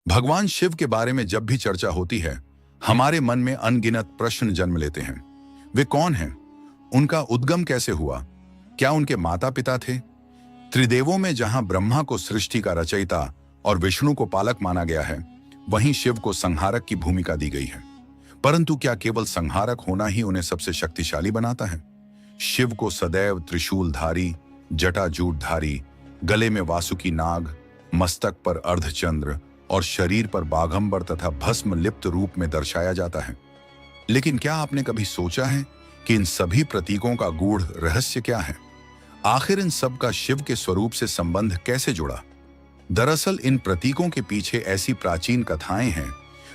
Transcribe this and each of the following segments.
भगवान शिव के बारे में जब भी चर्चा होती है, हमारे मन में अनगिनत प्रश्न जन्म लेते हैं। वे कौन हैं? उनका उद्गम कैसे हुआ? क्या उनके माता पिता थे? त्रिदेवों में जहां ब्रह्मा को सृष्टि का रचयिता और विष्णु को पालक माना गया है, वहीं शिव को संहारक की भूमिका दी गई है। परंतु क्या केवल संहारक होना ही उन्हें सबसे शक्तिशाली बनाता है? शिव को सदैव त्रिशूलधारी, जटाजूटधारी, गले में वासुकी नाग, मस्तक पर अर्धचंद्र और शरीर पर बाघंबर तथा भस्म लिप्त रूप में दर्शाया जाता है। लेकिन क्या आपने कभी सोचा है कि इन सभी प्रतीकों का गूढ़ रहस्य क्या है? आखिर इन सब का शिव के स्वरूप से संबंध कैसे जुड़ा? दरअसल इन प्रतीकों के पीछे ऐसी प्राचीन कथाएं हैं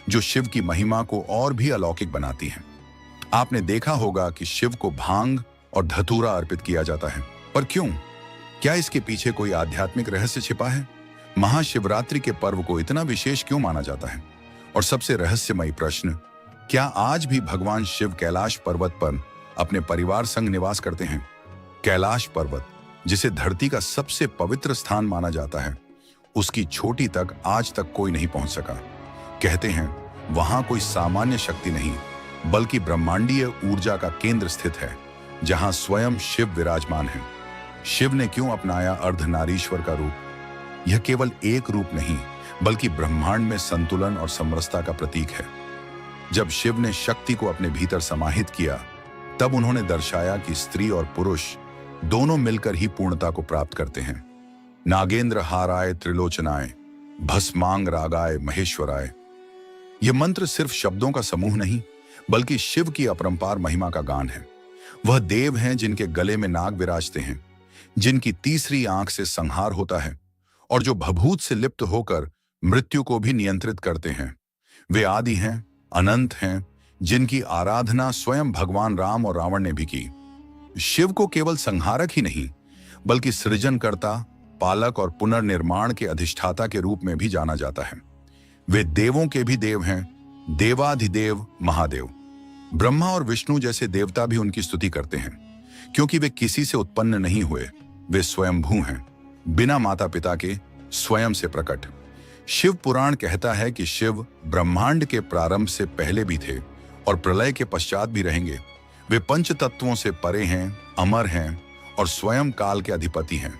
जो शिव की महिमा को और भी अलौकिक बनाती हैं। आपने देखा होगा कि शिव को भांग और धतूरा अर्पित किया जाता है, पर क्यों? क्या इसके पीछे कोई आध्यात्मिक रहस्य छिपा है? महाशिवरात्रि के पर्व को इतना विशेष क्यों माना जाता है? और सबसे रहस्यमयी प्रश्न, क्या आज भी भगवान शिव कैलाश पर्वत पर अपने परिवार संग निवास करते हैं? कैलाश पर्वत, जिसे धरती का सबसे पवित्र स्थान माना जाता है, उसकी चोटी तक आज तक कोई नहीं पहुंच सका। कहते हैं वहां कोई सामान्य शक्ति नहीं, बल्कि ब्रह्मांडीय ऊर्जा का केंद्र स्थित है, जहां स्वयं शिव विराजमान है। शिव ने क्यों अपनाया अर्धनारीश्वर का रूप? यह केवल एक रूप नहीं, बल्कि ब्रह्मांड में संतुलन और समरसता का प्रतीक है। जब शिव ने शक्ति को अपने भीतर समाहित किया, तब उन्होंने दर्शाया कि स्त्री और पुरुष दोनों मिलकर ही पूर्णता को प्राप्त करते हैं। नागेंद्र हाराय त्रिलोचनाय, भस्मांग रागाय महेश्वराय। यह मंत्र सिर्फ शब्दों का समूह नहीं, बल्कि शिव की अपरंपार महिमा का गान है। वह देव हैं जिनके गले में नाग विराजते हैं, जिनकी तीसरी आंख से संहार होता है और जो भभूत से लिप्त होकर मृत्यु को भी नियंत्रित करते हैं। वे आदि हैं, अनंत हैं, जिनकी आराधना स्वयं भगवान राम और रावण ने भी की। शिव को केवल संहारक ही नहीं, बल्कि सृजनकर्ता, पालक और पुनर्निर्माण के अधिष्ठाता के रूप में भी जाना जाता है। वे देवों के भी देव हैं, देवाधिदेव महादेव। ब्रह्मा और विष्णु जैसे देवता भी उनकी स्तुति करते हैं, क्योंकि वे किसी से उत्पन्न नहीं हुए, वे स्वयंभू हैं, बिना माता पिता के, स्वयं से प्रकट। शिव पुराण कहता है कि शिव ब्रह्मांड के प्रारंभ से पहले भी थे और प्रलय के पश्चात भी रहेंगे। वे पंच तत्वों से परे हैं, अमर हैं और स्वयं काल के अधिपति हैं।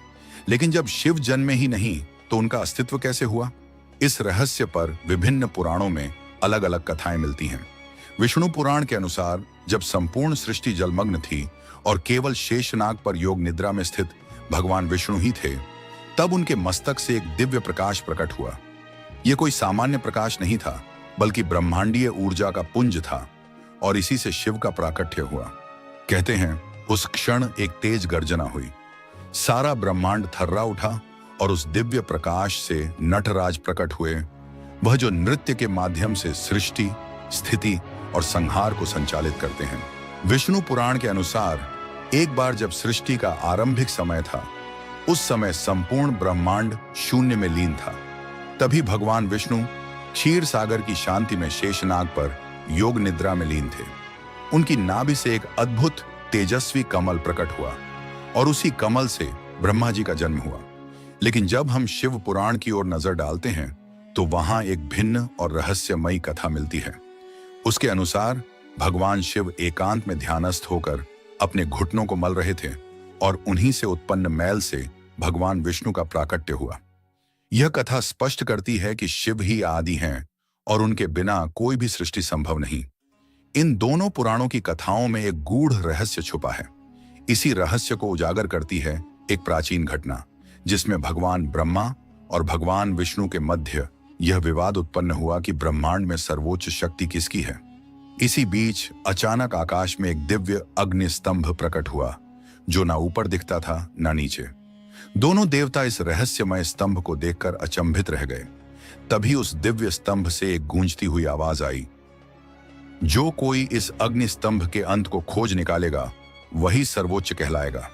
लेकिन जब शिव जन्मे ही नहीं, तो उनका अस्तित्व कैसे हुआ? इस रहस्य पर विभिन्न पुराणों में अलग अलग कथाएं मिलती हैं। विष्णु पुराण के अनुसार जब संपूर्ण सृष्टि जलमग्न थी और केवल शेषनाग पर योग निद्रा में स्थित भगवान विष्णु ही थे, तब उनके मस्तक से एक दिव्य प्रकाश प्रकट हुआ। यह कोई सामान्य प्रकाश नहीं था, बल्कि ब्रह्मांडीय ऊर्जा का पुंज था और इसी से शिव का प्राकट्य हुआ। कहते हैं उस क्षण एक तेज गर्जना हुई, सारा ब्रह्मांड थर्रा उठा और उस दिव्य प्रकाश से नटराज प्रकट हुए, वह जो नृत्य के माध्यम से सृष्टि, स्थिति और संहार को संचालित करते हैं। विष्णु पुराण के अनुसार एक बार जब सृष्टि का आरंभिक समय था, उस समय संपूर्ण ब्रह्मांड शून्य में लीन था। तभी भगवान विष्णु क्षीर सागर की शांति में शेषनाग पर योग निद्रा में लीन थे। उनकी नाभि से एक अद्भुत तेजस्वी कमल प्रकट हुआ और उसी कमल से ब्रह्मा जी का जन्म हुआ। लेकिन जब हम शिव पुराण की ओर नजर डालते हैं, तो वहां एक भिन्न और रहस्यमयी कथा मिलती है। उसके अनुसार भगवान शिव एकांत में ध्यानस्थ होकर अपने घुटनों को मल रहे थे और उन्हीं से उत्पन्न मैल से भगवान विष्णु का प्राकट्य हुआ। यह कथा स्पष्ट करती है कि शिव ही आदि हैं और उनके बिना कोई भी सृष्टि संभव नहीं। इन दोनों पुराणों की कथाओं में एक गूढ़ रहस्य छुपा है। इसी रहस्य को उजागर करती है एक प्राचीन घटना, जिसमें भगवान ब्रह्मा और भगवान विष्णु के मध्य यह विवाद उत्पन्न हुआ कि ब्रह्मांड में सर्वोच्च शक्ति किसकी है। इसी बीच अचानक आकाश में एक दिव्य अग्नि स्तंभ प्रकट हुआ, जो ना ऊपर दिखता था ना नीचे। दोनों देवता इस रहस्यमय स्तंभ को देखकर अचंभित रह गए। तभी उस दिव्य स्तंभ से एक गूंजती हुई आवाज आई, जो कोई इस अग्नि स्तंभ के अंत को खोज निकालेगा, वही सर्वोच्च कहलाएगा।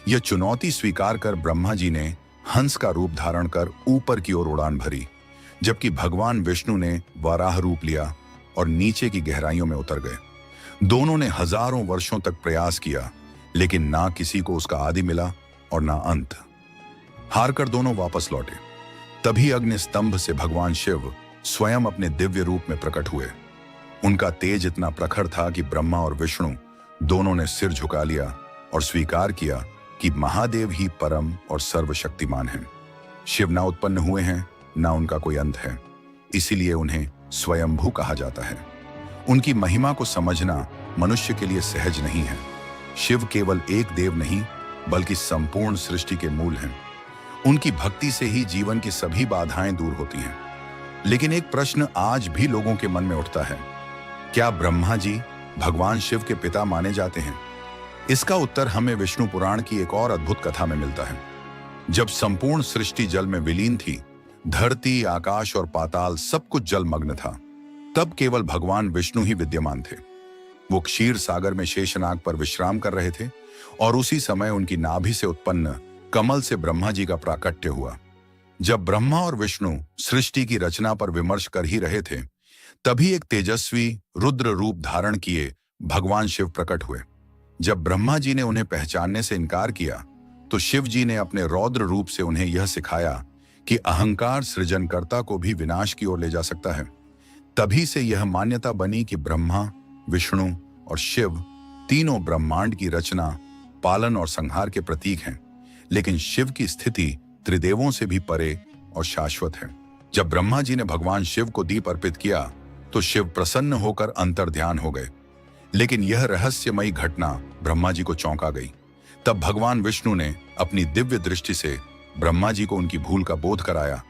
यह चुनौती स्वीकार कर ब्रह्मा जी ने हंस का रूप धारण कर ऊपर की ओर उड़ान भरी, जबकि भगवान विष्णु ने वराह रूप लिया और नीचे की गहराइयों में उतर गए। दोनों ने हजारों वर्षों तक प्रयास किया, लेकिन ना किसी को उसका आदि मिला और ना अंत। हारकर दोनों वापस लौटे। तभी अग्नि स्तंभ से भगवान शिव स्वयं अपने दिव्य रूप में प्रकट हुए। उनका तेज इतना प्रखर था कि ब्रह्मा और विष्णु दोनों ने सिर झुका लिया और स्वीकार किया कि महादेव ही परम और सर्वशक्तिमान हैं। शिव ना उत्पन्न हुए हैं, ना उनका कोई अंत है, इसीलिए उन्हें स्वयंभू कहा जाता है। उनकी महिमा को समझना मनुष्य के लिए सहज नहीं है। शिव केवल एक देव नहीं, बल्कि संपूर्ण सृष्टि के मूल हैं। उनकी भक्ति से ही जीवन की सभी बाधाएं दूर होती हैं। लेकिन एक प्रश्न आज भी लोगों के मन में उठता है, क्या ब्रह्मा जी भगवान शिव के पिता माने जाते हैं? इसका उत्तर हमें विष्णु पुराण की एक और अद्भुत कथा में मिलता है। जब संपूर्ण सृष्टि जल में विलीन थी, धरती, आकाश और पाताल सब कुछ जलमग्न था, तब केवल भगवान विष्णु ही विद्यमान थे। वो क्षीर सागर में शेषनाग पर विश्राम कर रहे थे और उसी समय उनकी नाभि से उत्पन्न कमल से ब्रह्मा जी का प्राकट्य हुआ। जब ब्रह्मा और विष्णु सृष्टि की रचना पर विमर्श कर ही रहे थे, तभी एक तेजस्वी रुद्र रूप धारण किए भगवान शिव प्रकट हुए। जब ब्रह्मा जी ने उन्हें पहचानने से इनकार किया, तो शिव जी ने अपने रौद्र रूप से उन्हें यह सिखाया कि अहंकार सृजनकर्ता को भी विनाश की ओर ले जा सकता है। तभी से यह मान्यता बनी कि ब्रह्मा, विष्णु और शिव तीनों ब्रह्मांड की रचना, पालन और संहार के प्रतीक हैं, लेकिन शिव की स्थिति त्रिदेवों से भी परे और शाश्वत है। जब ब्रह्मा जी ने भगवान शिव को दीप अर्पित किया, तो शिव प्रसन्न होकर अंतर्ध्यान हो गए। लेकिन यह रहस्यमयी घटना ब्रह्मा जी को चौंका गई। तब भगवान विष्णु ने अपनी दिव्य दृष्टि से ब्रह्मा जी को उनकी भूल का बोध कराया,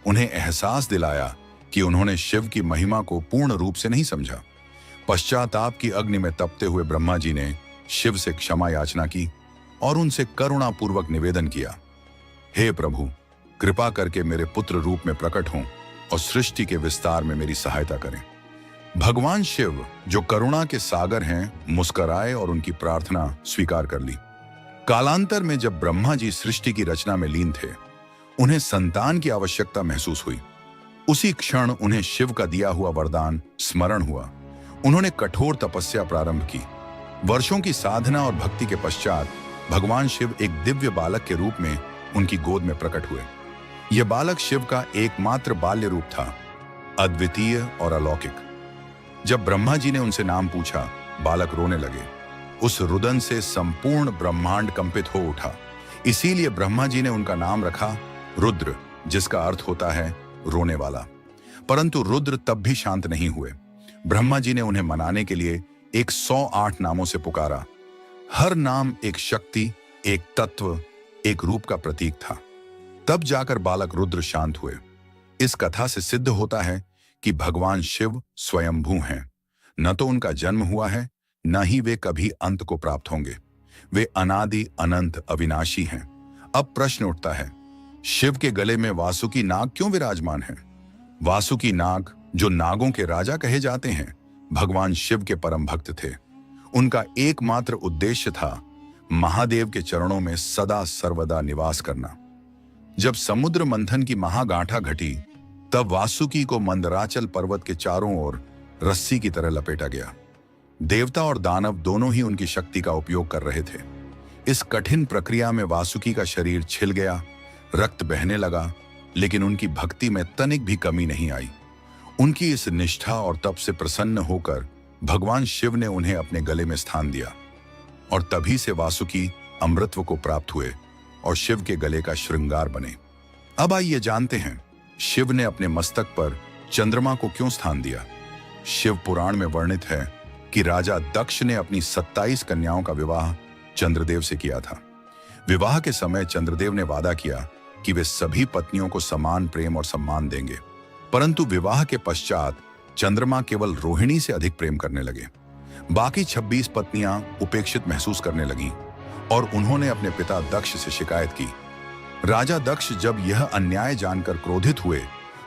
उन्हें एहसास दिलाया कि उन्होंने शिव की महिमा को पूर्ण रूप से नहीं समझा। पश्चाताप की अग्नि में तपते हुए ब्रह्मा जी ने शिव से क्षमा याचना की और उनसे करुणापूर्वक निवेदन किया, हे प्रभु, कृपा करके मेरे पुत्र रूप में प्रकट हों और सृष्टि के विस्तार में मेरी सहायता करें। भगवान शिव, जो करुणा के सागर हैं, मुस्कुराए और उनकी प्रार्थना स्वीकार कर ली। कालांतर में जब ब्रह्मा जी सृष्टि की रचना में लीन थे, उन्हें संतान की आवश्यकता महसूस हुई। उसी क्षण उन्हें शिव का दिया हुआ वरदान स्मरण हुआ। उन्होंने कठोर तपस्या प्रारंभ की। वर्षों की साधना और भक्ति के पश्चात भगवान शिव एक दिव्य बालक के रूप में उनकी गोद में प्रकट हुए। यह बालक शिव का एकमात्र बाल्य रूप था, अद्वितीय और अलौकिक। जब ब्रह्मा जी ने उनसे नाम पूछा, बालक रोने लगे। उस रुदन से संपूर्ण ब्रह्मांड कंपित हो उठा। इसीलिए ब्रह्मा जी ने उनका नाम रखा रुद्र, जिसका अर्थ होता है रोने वाला। परंतु रुद्र तब भी शांत नहीं हुए। ब्रह्मा जी ने उन्हें मनाने के लिए 108 नामों से पुकारा। हर नाम एक शक्ति, एक तत्व, एक रूप का प्रतीक था। तब जाकर बालक रुद्र शांत हुए। इस कथा से सिद्ध होता है कि भगवान शिव स्वयंभू हैं। न तो उनका जन्म हुआ है, न ही वे कभी अंत को प्राप्त होंगे। वे अनादि, अनंत, अविनाशी हैं। अब प्रश्न उठता है, शिव के गले में वासुकी नाग क्यों विराजमान है? वासुकी नाग, जो नागों के राजा कहे जाते हैं, भगवान शिव के परम भक्त थे। उनका एकमात्र उद्देश्य था महादेव के चरणों में सदा सर्वदा निवास करना। जब समुद्र मंथन की महागांठा घटी, तब वासुकी को मंदराचल पर्वत के चारों ओर रस्सी की तरह लपेटा गया। देवता और दानव दोनों ही उनकी शक्ति का उपयोग कर रहे थे। इस कठिन प्रक्रिया में वासुकी का शरीर छिल गया, रक्त बहने लगा, लेकिन उनकी भक्ति में तनिक भी कमी नहीं आई। उनकी इस निष्ठा और तप से प्रसन्न होकर भगवान शिव ने उन्हें अपने गले में स्थान दिया और तभी से वासुकी अमृतत्व को प्राप्त हुए और शिव के गले का श्रृंगार बने। अब आइए जानते हैं, शिव ने अपने मस्तक पर चंद्रमा को क्यों स्थान दिया। शिव पुराण में वर्णित है कि राजा दक्ष ने अपनी 27 कन्याओं का विवाह चंद्रदेव से किया था। विवाह के समय चंद्रदेव ने वादा किया कि वे सभी पत्नियों को समान प्रेम और सम्मान देंगे, परंतु विवाह के पश्चात चंद्रमा केवल रोहिणी से अधिक प्रेम करने लगे। बाकी 26 पत्नियां उपेक्षित महसूस करने लगीं और उन्होंने अपने पिता दक्ष से शिकायत की। राजा दक्ष जब यह अन्याय जानकर क्रोधित हुए,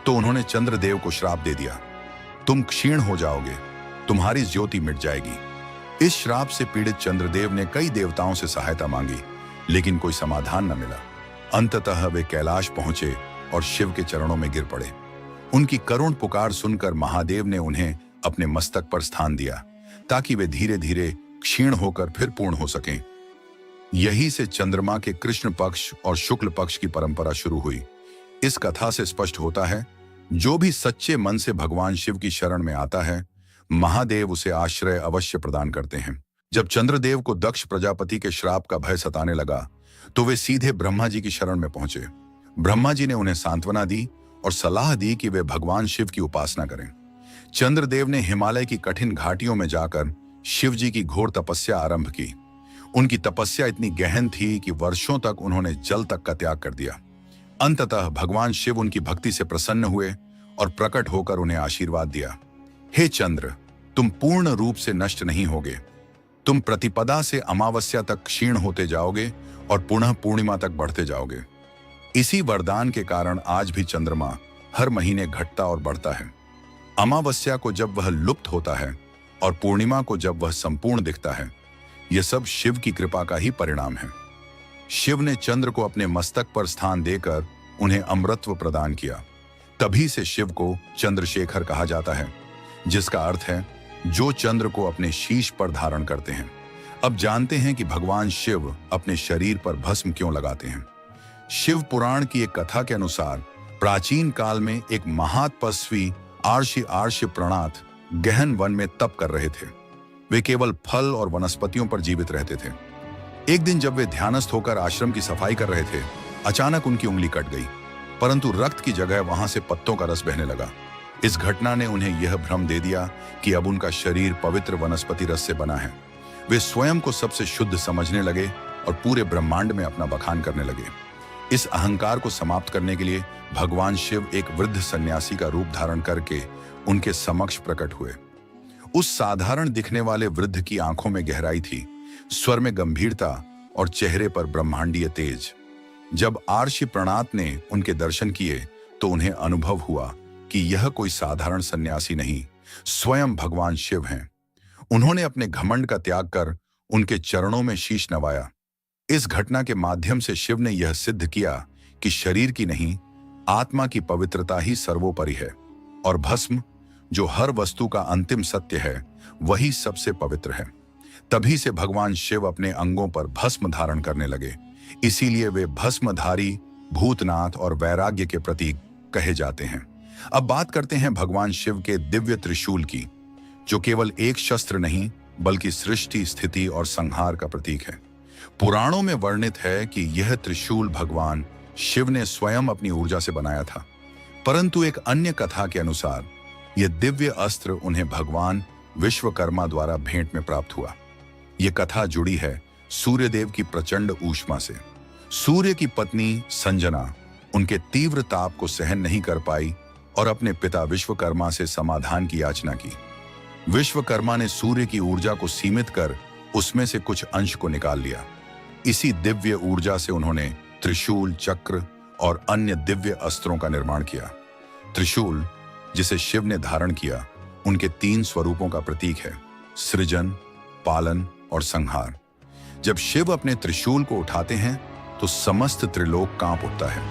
तो उन्होंने चंद्रदेव को श्राप दे दिया, तुम क्षीण हो जाओगे, तुम्हारी ज्योति मिट जाएगी। इस श्राप से पीड़ित चंद्रदेव ने कई देवताओं से सहायता मांगी, लेकिन कोई समाधान न मिला। अंततः वे कैलाश पहुंचे और शिव के चरणों में गिर पड़े। उनकी करुण पुकार सुनकर महादेव ने उन्हें अपने मस्तक पर स्थान दिया, ताकि वे धीरे धीरे क्षीण होकर फिर पूर्ण हो सकें। यही से चंद्रमा के कृष्ण पक्ष और शुक्ल पक्ष की परंपरा शुरू हुई। इस कथा से स्पष्ट होता है, जो भी सच्चे मन से भगवान शिव की शरण में आता है, महादेव उसे आश्रय अवश्य प्रदान करते हैं। जब चंद्रदेव को दक्ष प्रजापति के श्राप का भय सताने लगा, तो वे सीधे ब्रह्मा जी की शरण में पहुंचे। ब्रह्मा जी ने उन्हें सांत्वना दी और सलाह दी कि वे भगवान शिव की उपासना करें। चंद्रदेव ने हिमालय की कठिन घाटियों में जाकर शिव जी की घोर तपस्या आरंभ की। उनकी तपस्या इतनी गहन थी कि वर्षों तक उन्होंने जल तक का त्याग कर दिया। अंततः भगवान शिव उनकी भक्ति से प्रसन्न हुए और प्रकट होकर उन्हें आशीर्वाद दिया। हे चंद्र, तुम पूर्ण रूप से नष्ट नहीं होगे। तुम प्रतिपदा से अमावस्या तक क्षीण होते जाओगे और पुनः पूर्णिमा तक बढ़ते जाओगे। इसी वरदान के कारण आज भी चंद्रमा हर महीने घटता और बढ़ता है। अमावस्या को जब वह लुप्त होता है और पूर्णिमा को जब वह संपूर्ण दिखता है, यह सब शिव की कृपा का ही परिणाम है। शिव ने चंद्र को अपने मस्तक पर स्थान देकर उन्हें अमृतत्व प्रदान किया। तभी से शिव को चंद्रशेखर कहा जाता है, जिसका अर्थ है जो चंद्र को अपने शीश पर धारण करते हैं। अब जानते हैं कि भगवान शिव अपने शरीर पर भस्म क्यों लगाते हैं। शिव पुराण की एक कथा के अनुसार प्राचीन काल में एक महातपस्वी आर्षि प्रणात गहन वन में तप कर रहे थे। वे केवल फल और वनस्पतियों पर जीवित रहते थे। एक दिन जब वे ध्यानस्थ होकर आश्रम की सफाई कर रहे थे, अचानक उनकी उंगली कट गई, परंतु रक्त की जगह वहां से पत्तों का रस बहने लगा। इस घटना ने उन्हें यह भ्रम दे दिया कि अब उनका शरीर पवित्र वनस्पति रस से बना है। वे स्वयं को सबसे शुद्ध समझने लगे और पूरे ब्रह्मांड में अपना बखान करने लगे। इस अहंकार को समाप्त करने के लिए भगवान शिव एक वृद्ध सन्यासी का रूप धारण करके उनके समक्ष प्रकट हुए। उस साधारण दिखने वाले वृद्ध की आंखों में गहराई थी, स्वर में गंभीरता और चेहरे पर ब्रह्मांडीय तेज। जब आर्षि प्रणात ने उनके दर्शन किए तो उन्हें अनुभव हुआ कि यह कोई साधारण सन्यासी नहीं, स्वयं भगवान शिव हैं। उन्होंने अपने घमंड का त्याग कर उनके चरणों में शीश नवाया। इस घटना के माध्यम से शिव ने यह सिद्ध किया कि शरीर की नहीं, आत्मा की पवित्रता ही सर्वोपरि है और भस्म, जो हर वस्तु का अंतिम सत्य है, वही सबसे पवित्र है। तभी से भगवान शिव अपने अंगों पर भस्म धारण करने लगे। इसीलिए वे भस्मधारी, भूतनाथ और वैराग्य के प्रतीक कहे जाते हैं। अब बात करते हैं भगवान शिव के दिव्य त्रिशूल की, जो केवल एक शस्त्र नहीं बल्कि सृष्टि, स्थिति और संहार का प्रतीक है। पुराणों में वर्णित है कि यह त्रिशूल भगवान शिव ने स्वयं अपनी ऊर्जा से बनाया था, परंतु एक अन्य कथा के अनुसार यह दिव्य अस्त्र उन्हें भगवान विश्वकर्मा द्वारा भेंट में प्राप्त हुआ। यह कथा जुड़ी है सूर्यदेव की प्रचंड ऊष्मा से। सूर्य की पत्नी संजना उनके तीव्र ताप को सहन नहीं कर पाई और अपने पिता विश्वकर्मा से समाधान की याचना की। विश्वकर्मा ने सूर्य की ऊर्जा को सीमित कर उसमें से कुछ अंश को निकाल लिया। इसी दिव्य ऊर्जा से उन्होंने त्रिशूल, चक्र और अन्य दिव्य अस्त्रों का निर्माण किया। त्रिशूल, जिसे शिव ने धारण किया, उनके 3 स्वरूपों का प्रतीक है: सृजन, पालन और संहार। जब शिव अपने त्रिशूल को उठाते हैं तो समस्त त्रिलोक कांप उठता है।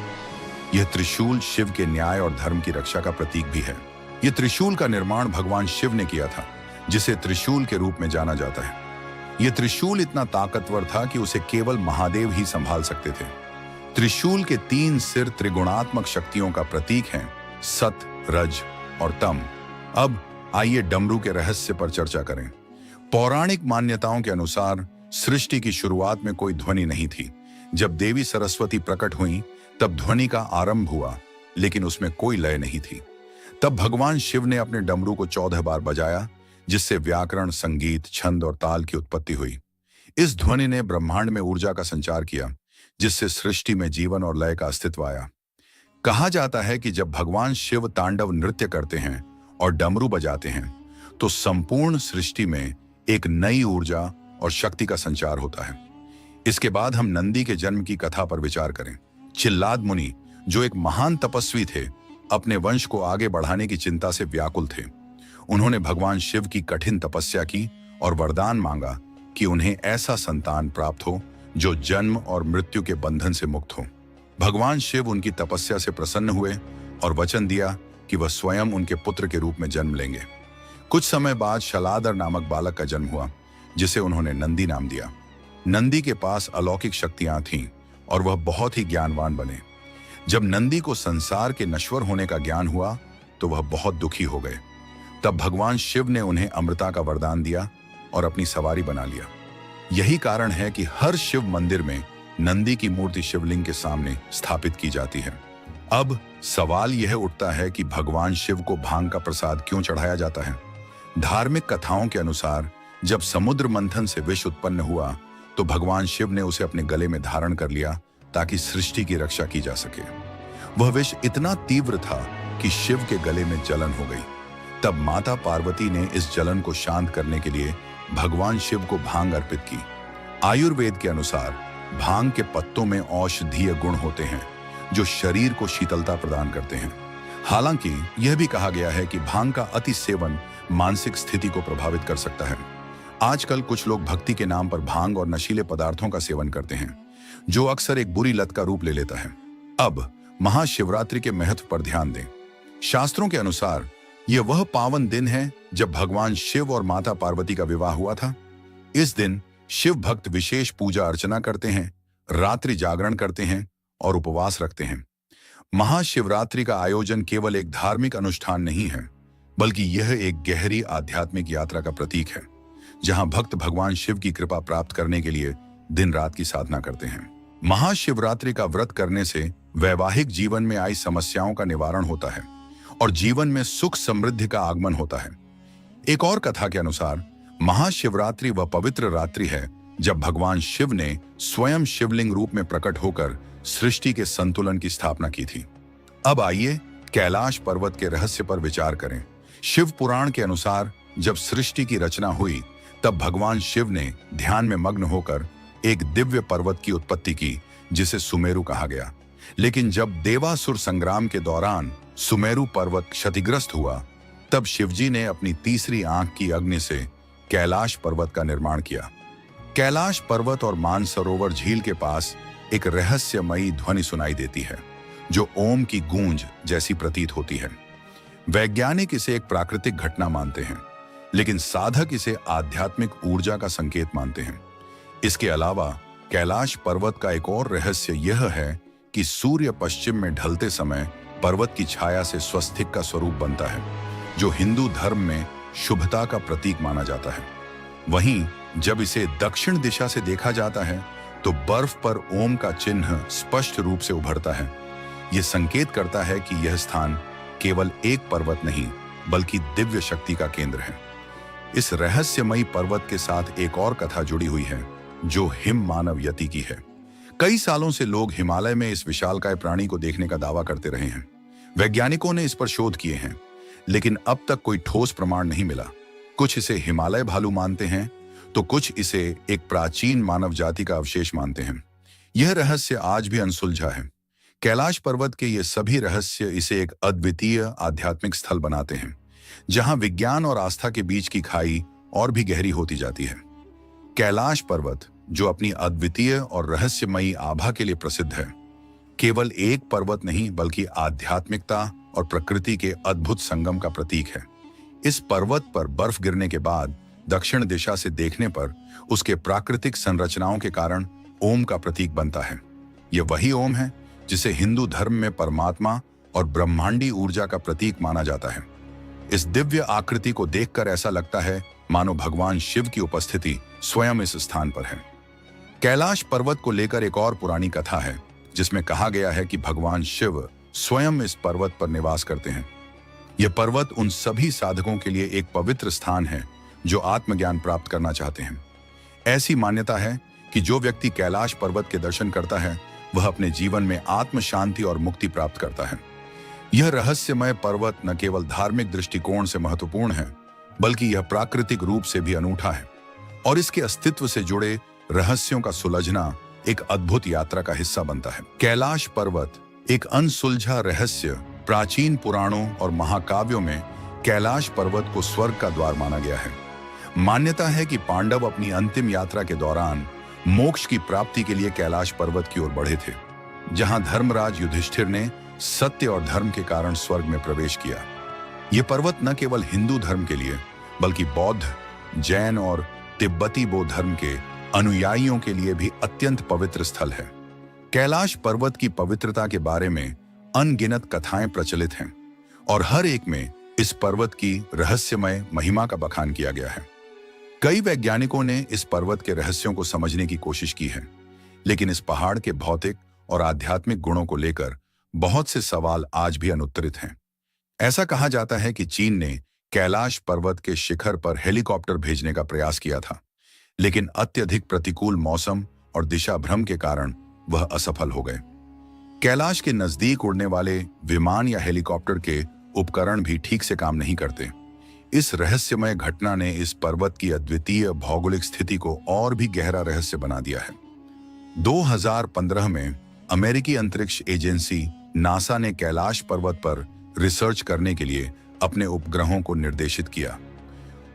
यह त्रिशूल शिव के न्याय और धर्म की रक्षा का प्रतीक भी है। यह त्रिशूल का निर्माण भगवान शिव ने किया था, जिसे त्रिशूल के रूप में जाना जाता है। यह त्रिशूल इतना ताकतवर था कि उसे केवल महादेव ही संभाल सकते थे। त्रिशूल के 3 सिर त्रिगुणात्मक शक्तियों का प्रतीक हैं: सत, रज और तम। अब आइए डमरू के रहस्य पर चर्चा करें। पौराणिक मान्यताओं के अनुसार सृष्टि की शुरुआत में कोई ध्वनि नहीं थी। जब देवी सरस्वती प्रकट हुई तब ध्वनि का आरंभ हुआ, लेकिन उसमें कोई लय नहीं थी। तब भगवान शिव ने अपने डमरू को 14 बार बजाया, जिससे व्याकरण, संगीत, छंद और ताल की उत्पत्ति हुई। इस ध्वनि ने ब्रह्मांड में ऊर्जा का संचार किया, जिससे सृष्टि में जीवन और लय का अस्तित्व आया। कहा जाता है कि जब भगवान शिव तांडव नृत्य करते हैं और डमरू बजाते हैं, तो संपूर्ण सृष्टि में एक नई ऊर्जा और शक्ति का संचार होता है। इसके बाद हम नंदी के जन्म की कथा पर विचार करें। चिल्लाद मुनि, जो एक महान तपस्वी थे, अपने वंश को आगे बढ़ाने की चिंता से व्याकुल थे। उन्होंने भगवान शिव की कठिन तपस्या की और वरदान मांगा कि उन्हें ऐसा संतान प्राप्त हो जो जन्म और मृत्यु के बंधन से मुक्त हो। भगवान शिव उनकी तपस्या से प्रसन्न हुए और वचन दिया कि वह स्वयं उनके पुत्र के रूप में जन्म लेंगे। कुछ समय बाद शलादर नामक बालक का जन्म हुआ, जिसे उन्होंने नंदी नाम दिया। नंदी के पास अलौकिक शक्तियां थीं और वह बहुत ही ज्ञानवान बने। जब नंदी को संसार के नश्वर होने का ज्ञान हुआ, तो वह बहुत दुखी हो गए। तब भगवान शिव ने उन्हें अमृता का वरदान दिया और अपनी सवारी बना लिया। यही कारण है कि हर शिव मंदिर में नंदी की मूर्ति शिवलिंग के सामने स्थापित की जाती है। अब सवाल यह उठता है कि भगवान शिव को भांग का प्रसाद क्यों चढ़ाया जाता है। धार्मिक कथाओं के अनुसार जब समुद्र मंथन से विष उत्पन्न हुआ तो भगवान शिव ने उसे अपने गले में धारण कर लिया ताकि सृष्टि की रक्षा की जा सके। वह विष इतना तीव्र था कि शिव के गले में जलन हो गई। तब माता पार्वती ने इस जलन को शांत करने के लिए भगवान शिव को भांग अर्पित की। आयुर्वेद के अनुसार भांग के पत्तों में औषधीय गुण होते हैं जो शरीर को शीतलता प्रदान करते हैं। हालांकि यह भी कहा गया है कि भांग का अति सेवन मानसिक स्थिति को प्रभावित कर सकता है। आजकल कुछ लोग भक्ति के नाम पर भांग और नशीले पदार्थों का सेवन करते हैं, जो अक्सर एक बुरी लत का रूप ले लेता है। अब महाशिवरात्रि के महत्व पर ध्यान दें। शास्त्रों के अनुसार यह वह पावन दिन है जब भगवान शिव और माता पार्वती का विवाह हुआ था। इस दिन शिव भक्त विशेष पूजा अर्चना करते हैं, रात्रि जागरण करते हैं और उपवास रखते हैं। महाशिवरात्रि का आयोजन केवल एक धार्मिक अनुष्ठान नहीं है, बल्कि यह एक गहरी आध्यात्मिक यात्रा का प्रतीक है, जहां भक्त भगवान शिव की कृपा प्राप्त करने के लिए दिन रात की साधना करते हैं। महाशिवरात्रि का व्रत करने से वैवाहिक जीवन में आई समस्याओं का निवारण होता है और जीवन में सुख समृद्धि का आगमन होता है। एक और कथा के अनुसार महाशिवरात्रि वह पवित्र रात्रि है जब भगवान शिव ने स्वयं शिवलिंग रूप में प्रकट होकर सृष्टि के संतुलन की स्थापना की थी। अब आइए कैलाश पर्वत के रहस्य पर विचार करें। शिव पुराण के अनुसार जब सृष्टि की रचना हुई तब भगवान शिव ने ध्यान में मग्न होकर एक दिव्य पर्वत की उत्पत्ति की जिसे सुमेरु कहा गया। लेकिन जब देवासुर संग्राम के दौरान सुमेरु पर्वत क्षतिग्रस्त हुआ तब शिवजी ने अपनी तीसरी आंख की अग्नि से कैलाश पर्वत का निर्माण किया। कैलाश पर्वत और मानसरोवर झील के पास एक रहस्यमयी ध्वनि सुनाई देती है जो ओम की गूंज जैसी प्रतीत होती है। वैज्ञानिक इसे एक प्राकृतिक घटना मानते हैं, लेकिन साधक इसे आध्यात्मिक ऊर्जा का संकेत मानते हैं। इसके अलावा कैलाश पर्वत का एक और रहस्य यह है कि सूर्य पश्चिम में ढलते समय पर्वत की छाया से स्वस्तिक का स्वरूप बनता है, जो हिंदू धर्म में शुभता का प्रतीक माना जाता है। वहीं जब इसे दक्षिण दिशा से देखा जाता है तो बर्फ पर ओम का चिन्ह स्पष्ट रूप से उभरता है। यह संकेत करता है कि यह स्थान केवल एक पर्वत नहीं बल्कि दिव्य शक्ति का केंद्र है। इस रहस्यमयी पर्वत के साथ एक और कथा जुड़ी हुई है जो हिम मानव यति की है। कई सालों से लोग हिमालय में इस विशालकाय प्राणी को देखने का दावा करते रहे हैं। वैज्ञानिकों ने इस पर शोध किए हैं, लेकिन अब तक कोई ठोस प्रमाण नहीं मिला। कुछ इसे हिमालय भालू मानते हैं तो कुछ इसे एक प्राचीन मानव जाति का अवशेष मानते हैं। यह रहस्य आज भी अनसुलझा है। कैलाश पर्वत के ये सभी रहस्य इसे एक अद्वितीय आध्यात्मिक स्थल बनाते हैं, जहां विज्ञान और आस्था के बीच की खाई और भी गहरी होती जाती है। कैलाश पर्वत, जो अपनी अद्वितीय और रहस्यमयी आभा के लिए प्रसिद्ध है, केवल एक पर्वत नहीं बल्कि आध्यात्मिकता और प्रकृति के अद्भुत संगम का प्रतीक है। इस पर्वत पर बर्फ गिरने के बाद दक्षिण दिशा से देखने पर उसके प्राकृतिक संरचनाओं के कारण ओम का प्रतीक बनता है। यह वही ओम है जिसे हिंदू धर्म में परमात्मा और ब्रह्मांडी ऊर्जा का प्रतीक माना जाता है। इस दिव्य आकृति को देखकर ऐसा लगता है मानो भगवान शिव की उपस्थिति स्वयं इस स्थान पर है। कैलाश पर्वत को लेकर एक और पुरानी कथा है जिसमें कहा गया है कि भगवान शिव स्वयं इस पर्वत पर निवास करते हैं। यह पर्वत उन सभी साधकों के लिए एक पवित्र स्थान है जो आत्मज्ञान प्राप्त करना चाहते हैं। ऐसी मान्यता है कि जो व्यक्ति कैलाश पर्वत के दर्शन करता है वह अपने जीवन में आत्म शांति और मुक्ति प्राप्त करता है। यह रहस्यमय पर्वत न केवल धार्मिक दृष्टिकोण से महत्वपूर्ण है, बल्कि यह प्राकृतिक रूप से भी अनूठा है और इसके अस्तित्व से जुड़े रहस्यों का सुलझना एक अद्भुत यात्रा का हिस्सा बनता है। कैलाश पर्वत एक अनसुलझा रहस्य। प्राचीन पुराणों और महाकाव्यों में कैलाश पर्वत को स्वर्ग का द्वार माना गया है। मान्यता है कि पांडव अपनी अंतिम यात्रा के दौरान मोक्ष की प्राप्ति के लिए कैलाश पर्वत की ओर बढ़े थे, जहां धर्मराज युधिष्ठिर ने सत्य और धर्म के कारण स्वर्ग में प्रवेश किया। यह पर्वत न केवल हिंदू धर्म के लिए बल्कि बौद्ध, जैन और तिब्बती बौद्ध धर्म के अनुयायियों के लिए भी अत्यंत पवित्र स्थल है। कैलाश पर्वत की पवित्रता के बारे में अनगिनत कथाएं प्रचलित हैं। और हर एक में इस पर्वत की रहस्यमय महिमा का बखान किया गया है। कई वैज्ञानिकों ने इस पर्वत के रहस्यों को समझने की कोशिश की है, लेकिन इस पहाड़ के भौतिक और आध्यात्मिक गुणों को लेकर बहुत से सवाल आज भी अनुत्तरित हैं। ऐसा कहा जाता है कि चीन ने कैलाश पर्वत के शिखर पर हेलीकॉप्टर भेजने का प्रयास किया था, लेकिन अत्यधिक प्रतिकूल मौसम और दिशा भ्रम के कारण वह असफल हो गए। कैलाश के नजदीक उड़ने वाले विमान या हेलीकॉप्टर के उपकरण भी ठीक से काम नहीं करते। इस रहस्यमय घटना ने इस पर्वत की अद्वितीय भौगोलिक स्थिति को और भी गहरा रहस्य बना दिया है। 2015 में अमेरिकी अंतरिक्ष एजेंसी नासा ने कैलाश पर्वत पर रिसर्च करने के लिए अपने उपग्रहों को निर्देशित किया।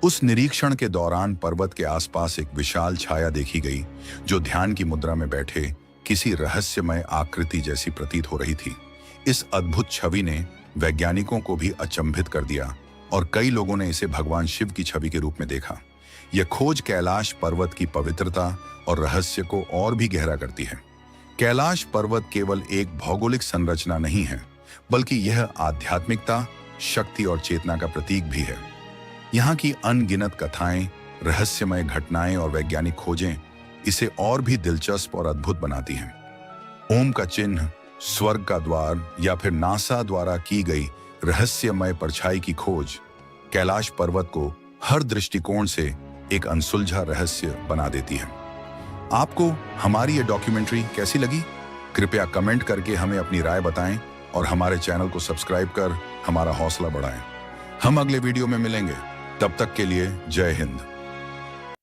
उस निरीक्षण के दौरान पर्वत के आसपास एक विशाल छाया देखी गई, जो ध्यान की मुद्रा में बैठे किसी रहस्यमय आकृति जैसी प्रतीत हो रही थी। इस अद्भुत छवि ने वैज्ञानिकों को भी अचंभित कर दिया और कई लोगों ने इसे भगवान शिव की छवि के रूप में देखा। यह खोज कैलाश पर्वत की पवित्रता और रहस्य को और भी गहरा करती है। कैलाश पर्वत केवल एक भौगोलिक संरचना नहीं है, बल्कि यह आध्यात्मिकता, शक्ति और चेतना का प्रतीक भी है। यहाँ की अनगिनत कथाएं, रहस्यमय घटनाएं और वैज्ञानिक खोजें इसे और भी दिलचस्प और अद्भुत बनाती हैं। ओम का चिन्ह, स्वर्ग का द्वार या फिर नासा द्वारा की गई रहस्यमय परछाई की खोज कैलाश पर्वत को हर दृष्टिकोण से एक अनसुलझा रहस्य बना देती है। आपको हमारी ये डॉक्यूमेंट्री कैसी लगी? कृपया कमेंट करके हमें अपनी राय बताएं और हमारे चैनल को सब्सक्राइब कर हमारा हौसला बढ़ाएं। हम अगले वीडियो में मिलेंगे, तब तक के लिए जय हिंद।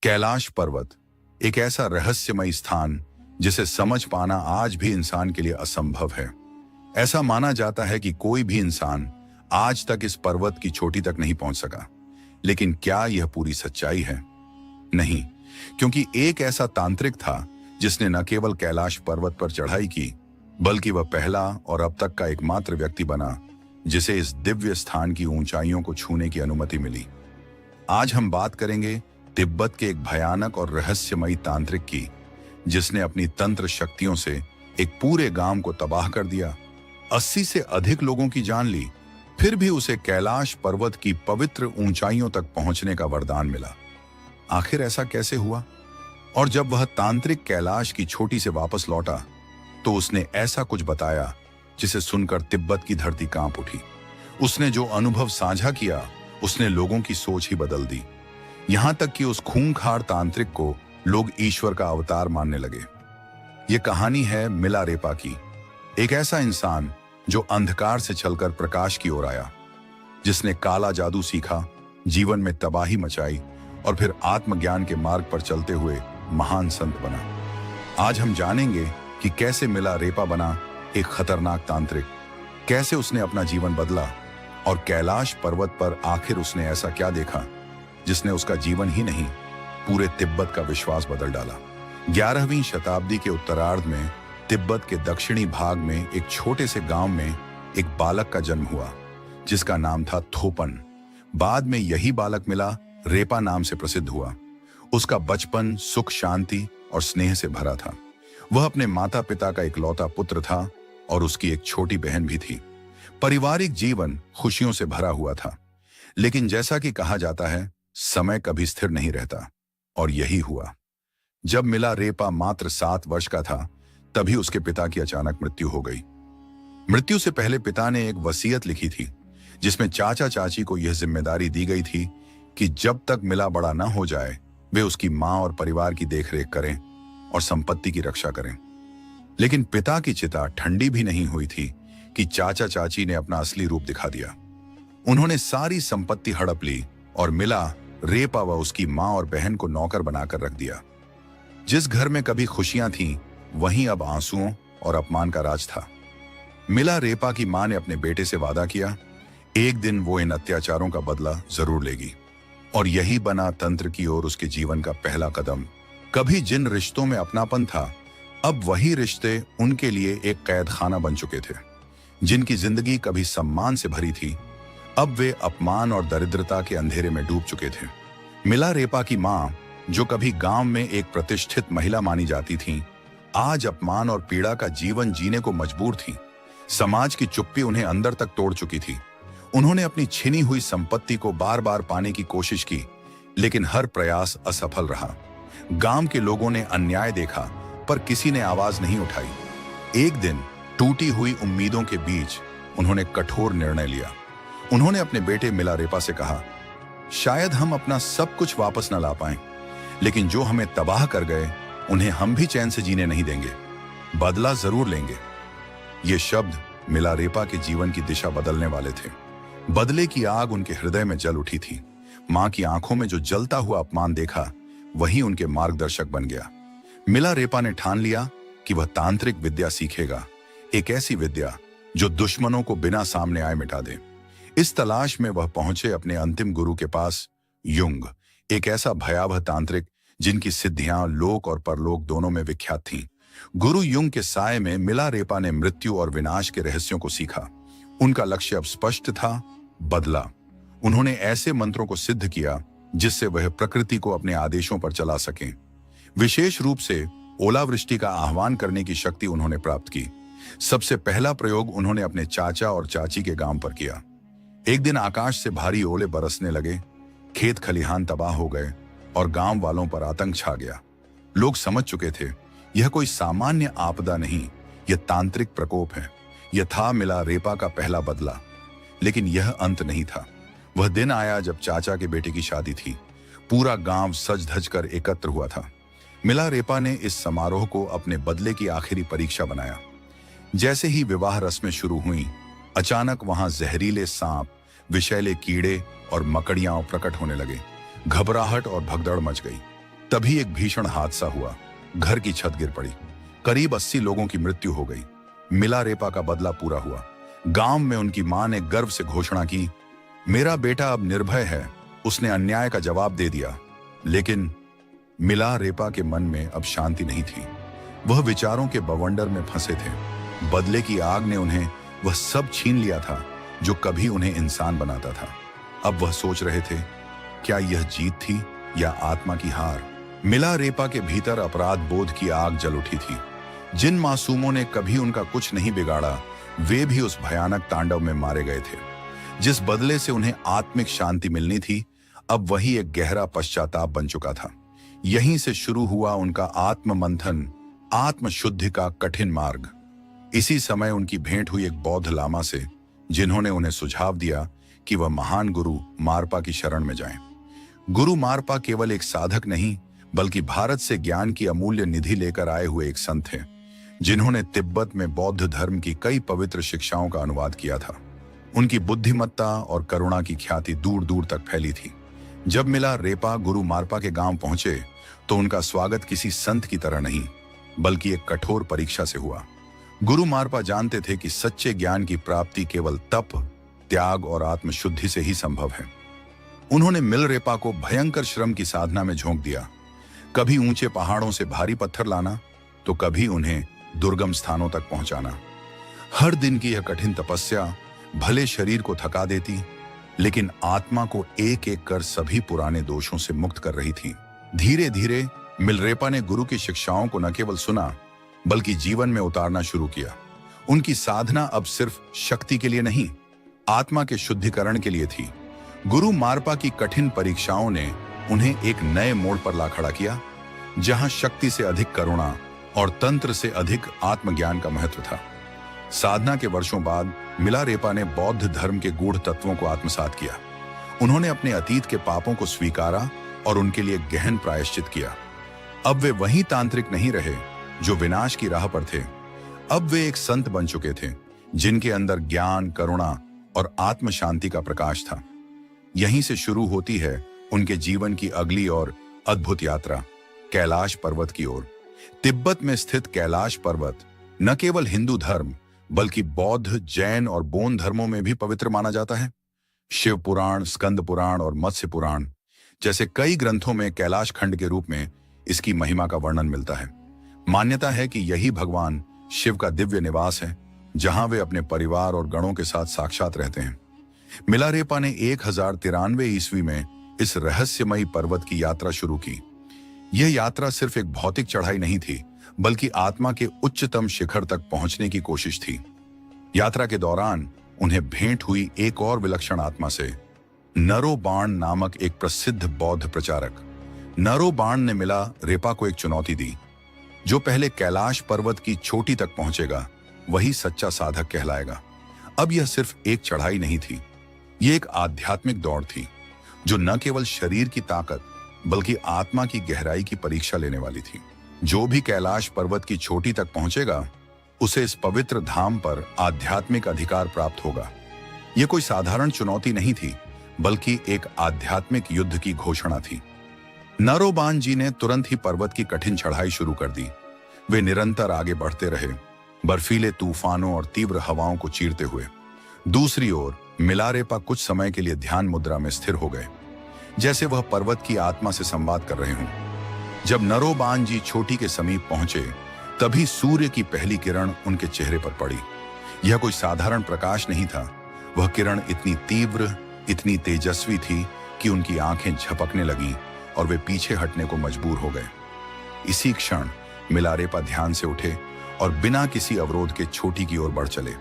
कैलाश पर्वत एक ऐसा रहस्यमय स्थान जिसे समझ पाना आज भी इंसान के लिए असंभव है। ऐसा माना जाता है कि कोई भी इंसान आज तक इस पर्वत की चोटी तक नहीं पहुंच सका। लेकिन क्या यह पूरी सच्चाई है? नहीं, क्योंकि एक ऐसा तांत्रिक था जिसने न केवल कैलाश पर्वत पर चढ़ाई की, बल्कि वह पहला और अब तक का एकमात्र व्यक्ति बना जिसे इस दिव्य स्थान की ऊंचाइयों को छूने की अनुमति मिली। आज हम बात करेंगे तिब्बत के एक भयानक और रहस्यमयी तांत्रिक की, जिसने अपनी तंत्र शक्तियों से एक पूरे गांव को तबाह कर दिया, 80 से अधिक लोगों की जान ली, फिर भी उसे कैलाश पर्वत की पवित्र ऊंचाइयों तक पहुंचने का वरदान मिला। आखिर ऐसा कैसे हुआ? और जब वह तांत्रिक कैलाश की चोटी से वापस लौटा तो उसने ऐसा कुछ बताया जिसे सुनकर तिब्बत की धरती कांप उठी। उसने जो अनुभव साझा किया उसने लोगों की सोच ही बदल दी। यहां तक कि उस खूंखार तांत्रिक को लोग ईश्वर का अवतार मानने लगे। ये कहानी है मिलारेपा की, एक ऐसा इंसान जो अंधकार से चलकर प्रकाश की ओर आया, जिसने काला जादू सीखा, जीवन में तबाही मचाई और फिर आत्मज्ञान के मार्ग पर चलते हुए महान संत बना। आज हम जानेंगे कि कैसे मिलारेपा बना एक खतरनाक तांत्रिक, कैसे उसने अपना जीवन बदला और कैलाश पर्वत पर आखिर उसने ऐसा क्या देखा जिसने उसका जीवन ही नहीं, पूरे तिब्बत का विश्वास बदल डाला। 11वीं शताब्दी के उत्तरार्ध में तिब्बत के दक्षिणी भाग में एक छोटे से गांव में एक बालक का जन्म हुआ जिसका नाम था थोपन। बाद में यही बालक मिला रेपा नाम से प्रसिद्ध हुआ। उसका बचपन सुख, शांति और स्नेह से भरा था। वह अपने माता पिता का इकलौता पुत्र था और उसकी एक छोटी बहन भी थी। पारिवारिक जीवन खुशियों से भरा हुआ था, लेकिन जैसा कि कहा जाता है, समय कभी स्थिर नहीं रहता, और यही हुआ। जब मिलारेपा मात्र 7 वर्ष का था, तभी उसके पिता की अचानक मृत्यु हो गई। मृत्यु से पहले पिता ने एक वसीयत लिखी थी, जिसमें चाचा चाची को यह जिम्मेदारी दी गई थी कि जब तक मिला बड़ा न हो जाए, वे उसकी मां और परिवार की देखरेख करें और संपत्ति की रक्षा करें। लेकिन पिता की चिता ठंडी भी नहीं हुई थी कि चाचा चाची ने अपना असली रूप दिखा दिया। उन्होंने सारी संपत्ति हड़प ली और मिला रेपा व उसकी मां और बहन को नौकर बनाकर रख दिया। जिस घर में कभी खुशियां थीं, वहीं अब आंसुओं और अपमान का राज था। मिला रेपा की मां ने अपने बेटे से वादा किया, एक दिन वो इन अत्याचारों का बदला जरूर लेगी। और यही बना तंत्र की ओर उसके जीवन का पहला कदम। कभी जिन रिश्तों में अपनापन था, अब वही रिश्ते उनके लिए एक कैद खाना बन चुके थे। जिनकी जिंदगी कभी सम्मान से भरी थी, अब वे अपमान और दरिद्रता के अंधेरे में डूब चुके थे। मिला रेपा की मां, जो कभी गांव में एक प्रतिष्ठित महिला मानी जाती थीं, आज अपमान और पीड़ा का जीवन जीने को मजबूर थीं। समाज की चुप्पी उन्हें अंदर तक तोड़ चुकी थी। उन्होंने अपनी छिनी हुई संपत्ति को बार बार पाने की कोशिश की, लेकिन हर प्रयास असफल रहा। गांव के लोगों ने अन्याय देखा, पर किसी ने आवाज नहीं उठाई। एक दिन टूटी हुई उम्मीदों के बीच उन्होंने कठोर निर्णय लिया। उन्होंने अपने बेटे मिलारेपा से कहा, शायद हम अपना सब कुछ वापस न ला पाएं, लेकिन जो हमें तबाह कर गए उन्हें हम भी चैन से जीने नहीं देंगे। बदला जरूर लेंगे। ये शब्द मिलारेपा के जीवन की दिशा बदलने वाले थे। बदले की आग उनके हृदय में जल उठी थी। मां की आंखों में जो जलता हुआ अपमान देखा, वही उनके मार्गदर्शक बन गया। मिलारेपा ने ठान लिया कि वह तांत्रिक विद्या सीखेगा, एक ऐसी विद्या जो दुश्मनों को बिना सामने आए मिटा दे। इस तलाश में वह पहुंचे अपने अंतिम गुरु के पास, युंग, एक ऐसा भयावह तांत्रिक जिनकी सिद्धियां लोक और परलोक दोनों में विख्यात थीं। गुरु युंग के साय में मिलारेपा ने मृत्यु और विनाश के रहस्यों को सीखा। उनका लक्ष्य अब स्पष्ट था, बदला। उन्होंने ऐसे मंत्रों को सिद्ध किया जिससे वह प्रकृति को अपने आदेशों पर चला सकें। विशेष रूप से ओलावृष्टि का आह्वान करने की शक्ति उन्होंने प्राप्त की। सबसे पहला प्रयोग उन्होंने अपने चाचा और चाची के गांव पर किया। एक दिन आकाश से भारी ओले बरसने लगे, खेत खलिहान तबाह हो गए और गांव वालों पर आतंक छा गया। लोग समझ चुके थे, यह कोई सामान्य आपदा नहीं, यह तांत्रिक प्रकोप है। यह था मिलारेपा का पहला बदला। लेकिन यह अंत नहीं था। वह दिन आया जब चाचा के बेटे की शादी थी। पूरा गांव सज धज कर एकत्र हुआ था। मिलारेपा ने इस समारोह को अपने बदले की आखिरी परीक्षा बनाया। जैसे ही विवाह रस्में शुरू हुई, अचानक वहां जहरीले सांप, विषैले कीड़े और मकड़ियां प्रकट होने लगे। घबराहट और भगदड़ मच गई। तभी एक भीषण हादसा हुआ। घर की छत गिर पड़ी। करीब 80 लोगों की मृत्यु हो गई। मिलारेपा का बदला पूरा हुआ। गांव में उनकी मां ने गर्व से घोषणा की, मेरा बेटा अब निर्भय है, उसने अन्याय का जवाब दे दिया। लेकिन मिलारेपा के मन में अब शांति नहीं थी। वह विचारों के बवंडर में फंसे थे। बदले की आग ने उन्हें वह सब छीन लिया था जो कभी उन्हें इंसान बनाता था। अब वह सोच रहे थे, क्या यह जीत थी या आत्मा की हार? मिलारेपा के भीतर अपराध बोध की आग जल उठी थी। जिन मासूमों ने कभी उनका कुछ नहीं बिगाड़ा, वे भी उस भयानक तांडव में मारे गए थे। जिस बदले से उन्हें आत्मिक शांति मिलनी थी, अब वही एक गहरा पश्चाताप बन चुका था। यहीं से शुरू हुआ उनका आत्म मंथन, आत्मशुद्धि का कठिन मार्ग। इसी समय उनकी भेंट हुई एक बौद्ध लामा से, जिन्होंने उन्हें सुझाव दिया कि वह महान गुरु मारपा की शरण में जाएं। गुरु मारपा केवल एक साधक नहीं, बल्कि भारत से ज्ञान की अमूल्य निधि लेकर आए हुए एक संत थे, जिन्होंने तिब्बत में बौद्ध धर्म की कई पवित्र शिक्षाओं का अनुवाद किया था। उनकी बुद्धिमत्ता और करुणा की ख्याति दूर दूर तक फैली थी। जब मिलारेपा गुरु मारपा के गांव पहुंचे, तो उनका स्वागत किसी संत की तरह नहीं, बल्कि एक कठोर परीक्षा से हुआ। गुरु मारपा जानते थे कि सच्चे ज्ञान की प्राप्ति केवल तप, त्याग और आत्मशुद्धि से ही संभव है। उन्होंने मिलारेपा को भयंकर श्रम की साधना में झोंक दिया। कभी ऊंचे पहाड़ों से भारी पत्थर लाना, तो कभी उन्हें दुर्गम स्थानों तक पहुंचाना। हर दिन की यह कठिन तपस्या भले शरीर को थका देती, लेकिन आत्मा को एक एक कर सभी पुराने दोषों से मुक्त कर रही थी। धीरे धीरे मिलारेपा ने गुरु की शिक्षाओं को न केवल सुना, बल्कि जीवन में उतारना शुरू किया। उनकी साधना अब सिर्फ शक्ति के लिए नहीं, आत्मा के शुद्धिकरण के लिए थी। गुरु मारपा की कठिन परीक्षाओं ने उन्हें एक नए मोड़ पर ला खड़ा किया, जहां शक्ति से अधिक करुणा और तंत्र से अधिक आत्मज्ञान का महत्व था। साधना के वर्षों बाद मिलारेपा ने बौद्ध धर्म के गूढ़ तत्वों को आत्मसात किया। उन्होंने अपने अतीत के पापों को स्वीकारा और उनके लिए गहन प्रायश्चित किया। अब वे वही तांत्रिक नहीं रहे जो विनाश की राह पर थे। अब वे एक संत बन चुके थे, जिनके अंदर ज्ञान, करुणा और आत्म शांति का प्रकाश था। यहीं से शुरू होती है उनके जीवन की अगली और अद्भुत यात्रा, कैलाश पर्वत की ओर। तिब्बत में स्थित कैलाश पर्वत न केवल हिंदू धर्म, बल्कि बौद्ध, जैन और बोन धर्मों में भी पवित्र माना जाता है। शिव पुराण, स्कंद पुराण और मत्स्य पुराण जैसे कई ग्रंथों में कैलाश खंड के रूप में इसकी महिमा का वर्णन मिलता है। मान्यता है कि यही भगवान शिव का दिव्य निवास है, जहां वे अपने परिवार और गणों के साथ साक्षात रहते हैं। मिलारेपा ने 1093 ईस्वी में इस रहस्यमयी पर्वत की यात्रा शुरू की। यह यात्रा सिर्फ एक भौतिक चढ़ाई नहीं थी, बल्कि आत्मा के उच्चतम शिखर तक पहुंचने की कोशिश थी। यात्रा के दौरान उन्हें भेंट हुई एक और विलक्षण आत्मा से, नरोबाण नामक एक प्रसिद्ध बौद्ध प्रचारक। नरोबाण ने मिलारेपा को एक चुनौती दी। जो पहले कैलाश पर्वत की चोटी तक पहुंचेगा वही सच्चा साधक कहलाएगा। अब यह सिर्फ एक चढ़ाई नहीं थी, यह एक आध्यात्मिक दौड़ थी जो न केवल शरीर की ताकत बल्कि आत्मा की गहराई की परीक्षा लेने वाली थी। जो भी कैलाश पर्वत की चोटी तक पहुंचेगा उसे इस पवित्र धाम पर आध्यात्मिक अधिकार प्राप्त होगा। यह कोई साधारण चुनौती नहीं थी, बल्कि एक आध्यात्मिक युद्ध की घोषणा थी। नरोबाण जी ने तुरंत ही पर्वत की कठिन चढ़ाई शुरू कर दी। वे निरंतर आगे बढ़ते रहे, बर्फीले तूफानों और तीव्र हवाओं को चीरते हुए। दूसरी ओर मिलारेपा कुछ समय के लिए ध्यान मुद्रा में स्थिर हो गए, जैसे वह पर्वत की आत्मा से संवाद कर रहे हों। जब नरोबाण जी चोटी के समीप पहुंचे, तभी सूर्य की पहली किरण उनके चेहरे पर पड़ी। यह कोई साधारण प्रकाश नहीं था। वह किरण इतनी तीव्र, इतनी तेजस्वी थी कि उनकी आंखें झपकने लगीं और वे पीछे हटने को मजबूर हो गए। इसी क्षण मिलारेपा ध्यान से उठे और बिना किसी अवरोध के चोटी की ओर बढ़ चले।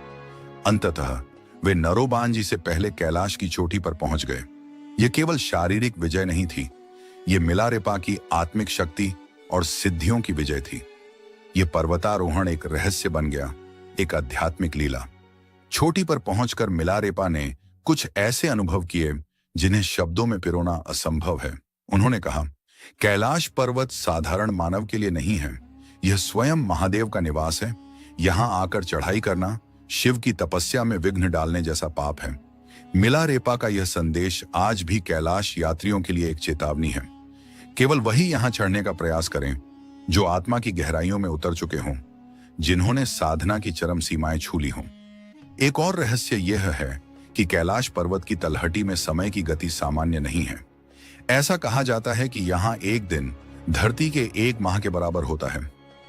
अंततः वे नरोबाण जी से पहले कैलाश की चोटी पर पहुंच गए। यह केवल शारीरिक विजय नहीं थी, यह मिलारेपा की आत्मिक शक्ति और सिद्धियों की विजय थी। यह पर्वतारोहण एक रहस्य बन गया, एक आध्यात्मिक लीला। चोटी पर पहुंचकर मिलारेपा ने कुछ ऐसे अनुभव किए जिन्हें शब्दों में पिरोना असंभव है। उन्होंने कहा, कैलाश पर्वत साधारण मानव के लिए नहीं है, यह स्वयं महादेव का निवास है। यहां आकर चढ़ाई करना शिव की तपस्या में विघ्न डालने जैसा पाप है। मिलारेपा का यह संदेश आज भी कैलाश यात्रियों के लिए एक चेतावनी है। केवल वही यहां चढ़ने का प्रयास करें जो आत्मा की गहराइयों में उतर चुके हों, जिन्होंने साधना की चरम सीमाएं छू ली हों। एक और रहस्य यह है कि कैलाश पर्वत की तलहटी में समय की गति सामान्य नहीं है। ऐसा कहा जाता है कि यहाँ एक दिन धरती के 1 माह के बराबर होता है।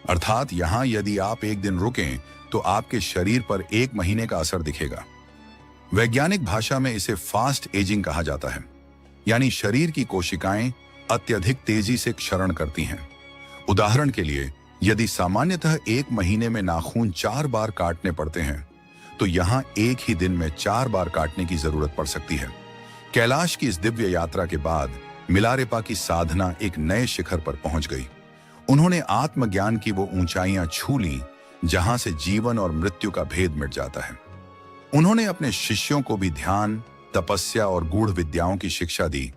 अर्थात यहाँ यदि आप एक दिन रुकें तो आपके शरीर पर 1 महीने का असर दिखेगा। वैज्ञानिक भाषा में इसे फास्ट एजिंग कहा जाता है, यानी शरीर की कोशिकाएं अत्यधिक तेजी से क्षरण करती हैं। उदाहरण के लिए, यदि सामान्यतः 1 महीने में नाखून 4 बार काटने पड़ते हैं, तो यहाँ एक ही दिन में 4 बार काटने की जरूरत पड़ सकती है। कैलाश की इस दिव्य यात्रा के बाद मिलारेपा की साधना एक नए शिखर पर पहुंच गई। उन्होंने आत्मज्ञान की वो ऊंचाइयां छू ली जहां से जीवन और मृत्यु का भेद मिट जाता है। उन्होंने अपने शिष्यों को भी ध्यान, तपस्या और गूढ़ विद्याओं की शिक्षा दी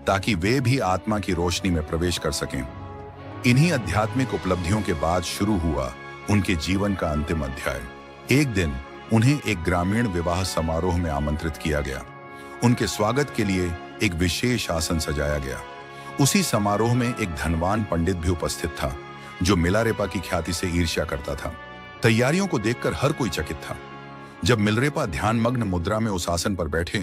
ताकि वे भी आत्मा की रोशनी में प्रवेश कर सकें। इन्हीं आध्यात्मिक उपलब्धियों के बाद शुरू हुआ उनके जीवन का अंतिम अध्याय। एक दिन उन्हें एक ग्रामीण विवाह समारोह में आमंत्रित किया गया। उनके स्वागत के लिए एक विशेष आसन सजाया गया। उसी समारोह में एक धनवान पंडित भी उपस्थित था जो मिलारेपा की ख्याति से ईर्ष्या करता था। तैयारियों को देखकर हर कोई चकित था। जब मिलारेपा ध्यानमग्न मुद्रा में उस आसन पर बैठे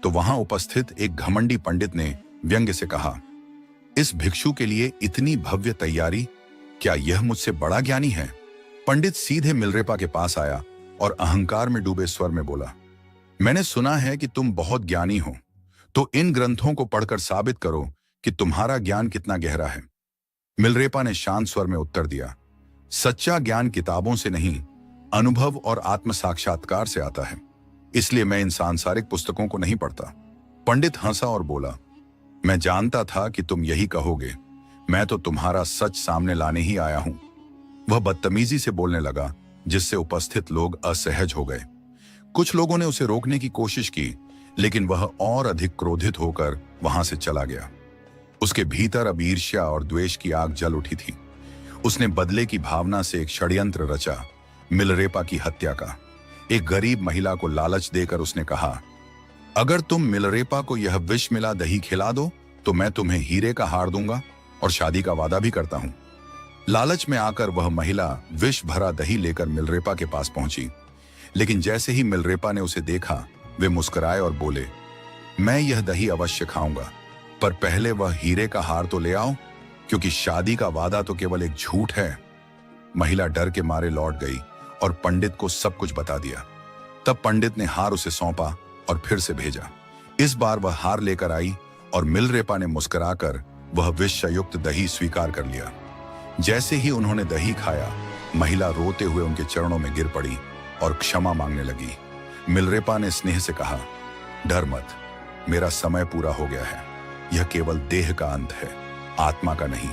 तो वहां उपस्थित एक घमंडी पंडित ने व्यंग्य से कहा, इस भिक्षु के लिए इतनी भव्य तैयारी, क्या यह मुझसे बड़ा ज्ञानी है? पंडित सीधे मिलारेपा के पास आया और अहंकार में डूबे स्वर में बोला, मैंने सुना है कि तुम बहुत ज्ञानी हो, तो इन ग्रंथों को पढ़कर साबित करो कि तुम्हारा ज्ञान कितना गहरा है। मिलारेपा ने शांत स्वर में उत्तर दिया, सच्चा ज्ञान किताबों से नहीं, अनुभव और आत्म साक्षात्कार से आता है, इसलिए मैं इन सांसारिक पुस्तकों को नहीं पढ़ता। पंडित हंसा और बोला, मैं जानता था कि तुम यही कहोगे, मैं तो तुम्हारा सच सामने लाने ही आया हूं। वह बदतमीजी से बोलने लगा, जिससे उपस्थित लोग असहज हो गए। कुछ लोगों ने उसे रोकने की कोशिश की, लेकिन वह और अधिक क्रोधित होकर वहां से चला गया। उसके भीतर अब ईर्ष्या और द्वेष की आग जल उठी थी। उसने बदले की भावना से एक षड्यंत्र रचा, मिलारेपा की हत्या का। एक गरीब महिला को लालच देकर उसने कहा, अगर तुम मिलारेपा को यह विष मिला दही खिला दो तो मैं तुम्हें हीरे का हार दूंगा और शादी का वादा भी करता हूं। लालच में आकर वह महिला विष भरा दही लेकर मिलारेपा के पास पहुंची, लेकिन जैसे ही मिलारेपा ने उसे देखा, वे मुस्कुराए और बोले, मैं यह दही अवश्य खाऊंगा, पर पहले वह हीरे का हार तो ले आओ, क्योंकि शादी का वादा तो केवल एक झूठ है। महिला डर के मारे लौट गई और पंडित को सब कुछ बता दिया। तब पंडित ने हार उसे सौंपा और फिर से भेजा। इस बार वह हार लेकर आई और मिलारेपा ने मुस्कुराकर वह विषयुक्त दही स्वीकार कर लिया। जैसे ही उन्होंने दही खाया, महिला रोते हुए उनके चरणों में गिर पड़ी और क्षमा मांगने लगी। मिलरेपा ने स्नेह से कहा, डर मत, मेरा समय पूरा हो गया है। यह केवल देह का अंत है, आत्मा का नहीं।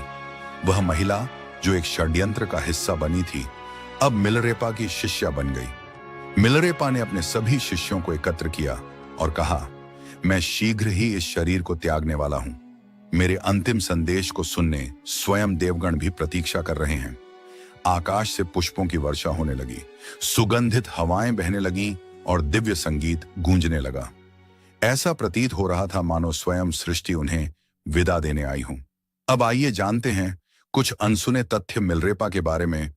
वह महिला जो एक षड्यंत्र का हिस्सा बनी थी, अब मिलरेपा की शिष्या बन गई। मिलरेपा ने अपने सभी शिष्यों को एकत्र किया और कहा, मैं शीघ्र ही इस शरीर को त्यागने वाला हूं। मेरे अंतिम संदेश को सुनने स्वयं देवगण भी प्रतीक्षा कर रहे हैं। आकाश से पुष्पों की वर्षा होने लगी, सुगंधित हवाएं बहने लगीं और दिव्य संगीत गूंजने लगा। ऐसा प्रतीत हो रहा था मानो स्वयं सृष्टि उन्हें विदा देने आई हूं। अब आइए जानते हैं कुछ अनसुने तथ्य मिलरेपा के बारे में।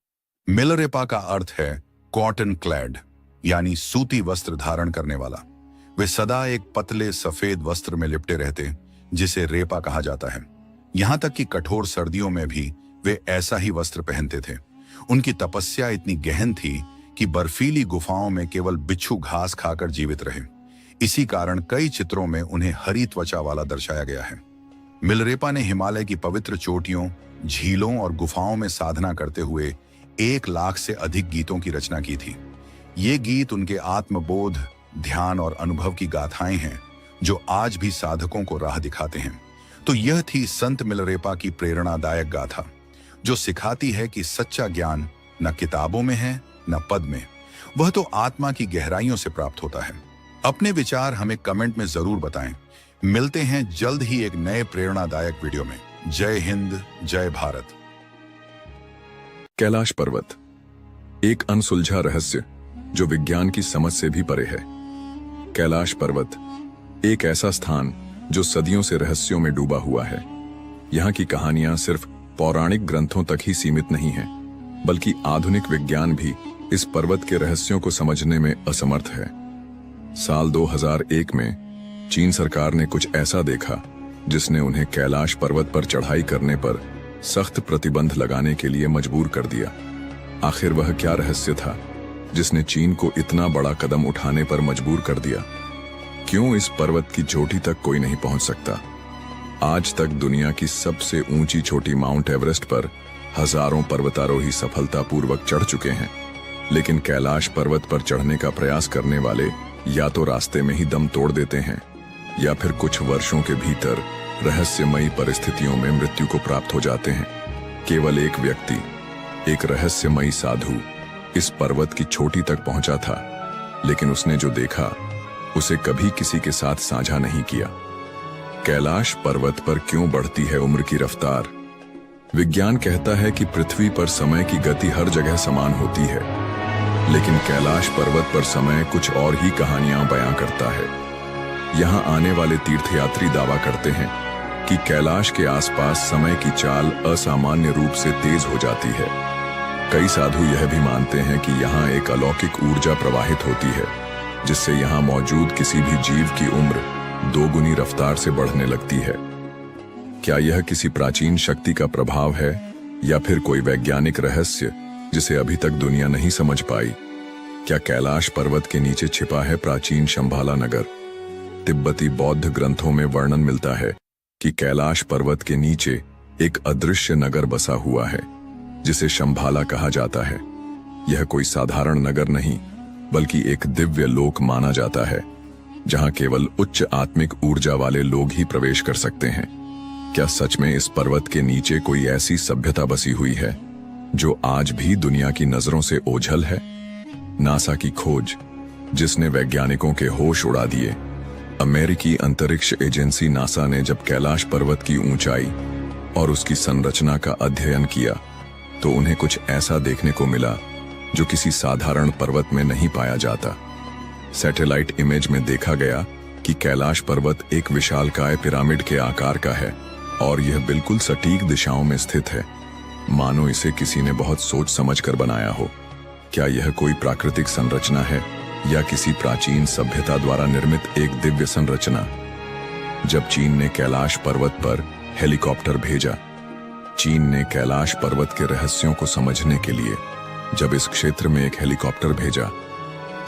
मिलरेपा का अर्थ है कॉटन क्लैड, यानी सूती वस्त्र धारण करने वाला। वे सदा एक पतले सफेद वस्त्र में लिपटे रहते, जिसे रेपा कहा जाता है। यहां तक कि कठोर सर्दियों में भी वे ऐसा ही वस्त्र पहनते थे। उनकी तपस्या इतनी गहन थी कि बर्फीली गुफाओं में केवल बिच्छू घास खाकर जीवित रहे। इसी कारण कई चित्रों में उन्हें हरी त्वचा वाला दर्शाया गया है। मिलरेपा ने हिमालय की पवित्र चोटियों, झीलों और गुफाओं में साधना करते हुए 1 लाख से अधिक गीतों की रचना की थी। ये गीत उनके आत्मबोध, ध्यान और अनुभव की गाथाएं हैं, जो आज भी साधकों को राह दिखाते हैं। तो यह थी संत मिलरेपा की प्रेरणादायक गाथा, जो सिखाती है कि सच्चा ज्ञान न किताबों में है न पद में, वह तो आत्मा की गहराइयों से प्राप्त होता है। अपने विचार हमें कमेंट में जरूर बताएं। मिलते हैं जल्द ही एक नए प्रेरणादायक वीडियो में। जय हिंद, जय भारत। कैलाश पर्वत, एक अनसुलझा रहस्य जो विज्ञान की समझ से भी परे है। कैलाश पर्वत एक ऐसा स्थान जो सदियों से रहस्यों में डूबा हुआ है। यहाँ की कहानियां सिर्फ पौराणिक ग्रंथों तक ही सीमित नहीं हैं, बल्कि आधुनिक विज्ञान भी इस पर्वत के रहस्यों को समझने में असमर्थ है। साल 2001 में चीन सरकार ने कुछ ऐसा देखा जिसने उन्हें कैलाश पर्वत पर चढ़ाई करने पर सख्त प्रतिबंध लगाने के लिए मजबूर कर दिया। आखिर वह क्या रहस्य था जिसने चीन को इतना बड़ा कदम उठाने पर मजबूर कर दिया? क्यों इस पर्वत की चोटी तक कोई नहीं पहुंच सकता? आज तक दुनिया की सबसे ऊंची चोटी माउंट एवरेस्ट पर हजारों पर्वतारोही सफलतापूर्वक चढ़ चुके हैं, लेकिन कैलाश पर्वत पर चढ़ने का प्रयास करने वाले या तो रास्ते में ही दम तोड़ देते हैं या फिर कुछ वर्षों के भीतर रहस्यमयी परिस्थितियों में मृत्यु को प्राप्त हो जाते हैं। केवल एक व्यक्ति, एक रहस्यमयी साधु इस पर्वत की चोटी तक पहुंचा था, लेकिन उसने जो देखा उसे कभी किसी के साथ साझा नहीं किया। कैलाश पर्वत पर क्यों बढ़ती है उम्र की रफ्तार? विज्ञान कहता है कि पृथ्वी पर समय की गति हर जगह समान होती है, लेकिन कैलाश पर्वत पर समय कुछ और ही कहानियां बयां करता है। यहां आने वाले तीर्थयात्री दावा करते हैं कि कैलाश के आसपास समय की चाल असामान्य रूप से तेज हो जाती है। कई साधु यह भी मानते हैं कि यहाँ एक अलौकिक ऊर्जा प्रवाहित होती है, जिससे यहाँ मौजूद किसी भी जीव की उम्र 2 गुनी रफ्तार से बढ़ने लगती है। क्या यह किसी प्राचीन शक्ति का प्रभाव है या फिर कोई वैज्ञानिक रहस्य जिसे अभी तक दुनिया नहीं समझ पाई? क्या कैलाश पर्वत के नीचे छिपा है प्राचीन शंभाला नगर? तिब्बती बौद्ध ग्रंथों में वर्णन मिलता है कि कैलाश पर्वत के नीचे एक अदृश्य नगर बसा हुआ है, जिसे शंभाला कहा जाता है। यह कोई साधारण नगर नहीं, बल्कि एक दिव्य लोक माना जाता है, जहां केवल उच्च आत्मिक ऊर्जा वाले लोग ही प्रवेश कर सकते हैं। क्या सच में इस पर्वत के नीचे कोई ऐसी सभ्यता बसी हुई है जो आज भी दुनिया की नजरों से ओझल है? नासा की खोज, जिसने वैज्ञानिकों के होश उड़ा दिए। अमेरिकी अंतरिक्ष एजेंसी नासा ने जब कैलाश पर्वत की ऊंचाई और उसकी संरचना का अध्ययन किया, तो उन्हें कुछ ऐसा देखने को मिला जो किसी साधारण पर्वत में नहीं पाया जाता। सैटेलाइट इमेज में देखा गया कि कैलाश पर्वत एक विशालकाय पिरामिड के आकार का है और यह बिल्कुल सटीक दिशाओं में स्थित है, मानो इसे किसी ने बहुत सोच समझकर बनाया हो। क्या यह कोई प्राकृतिक संरचना है या किसी प्राचीन सभ्यता द्वारा निर्मित एक दिव्य संरचना? जब चीन ने कैलाश पर्वत पर हेलीकॉप्टर भेजा, चीन ने कैलाश पर्वत के रहस्यों को समझने के लिए जब इस क्षेत्र में एक हेलीकॉप्टर भेजा,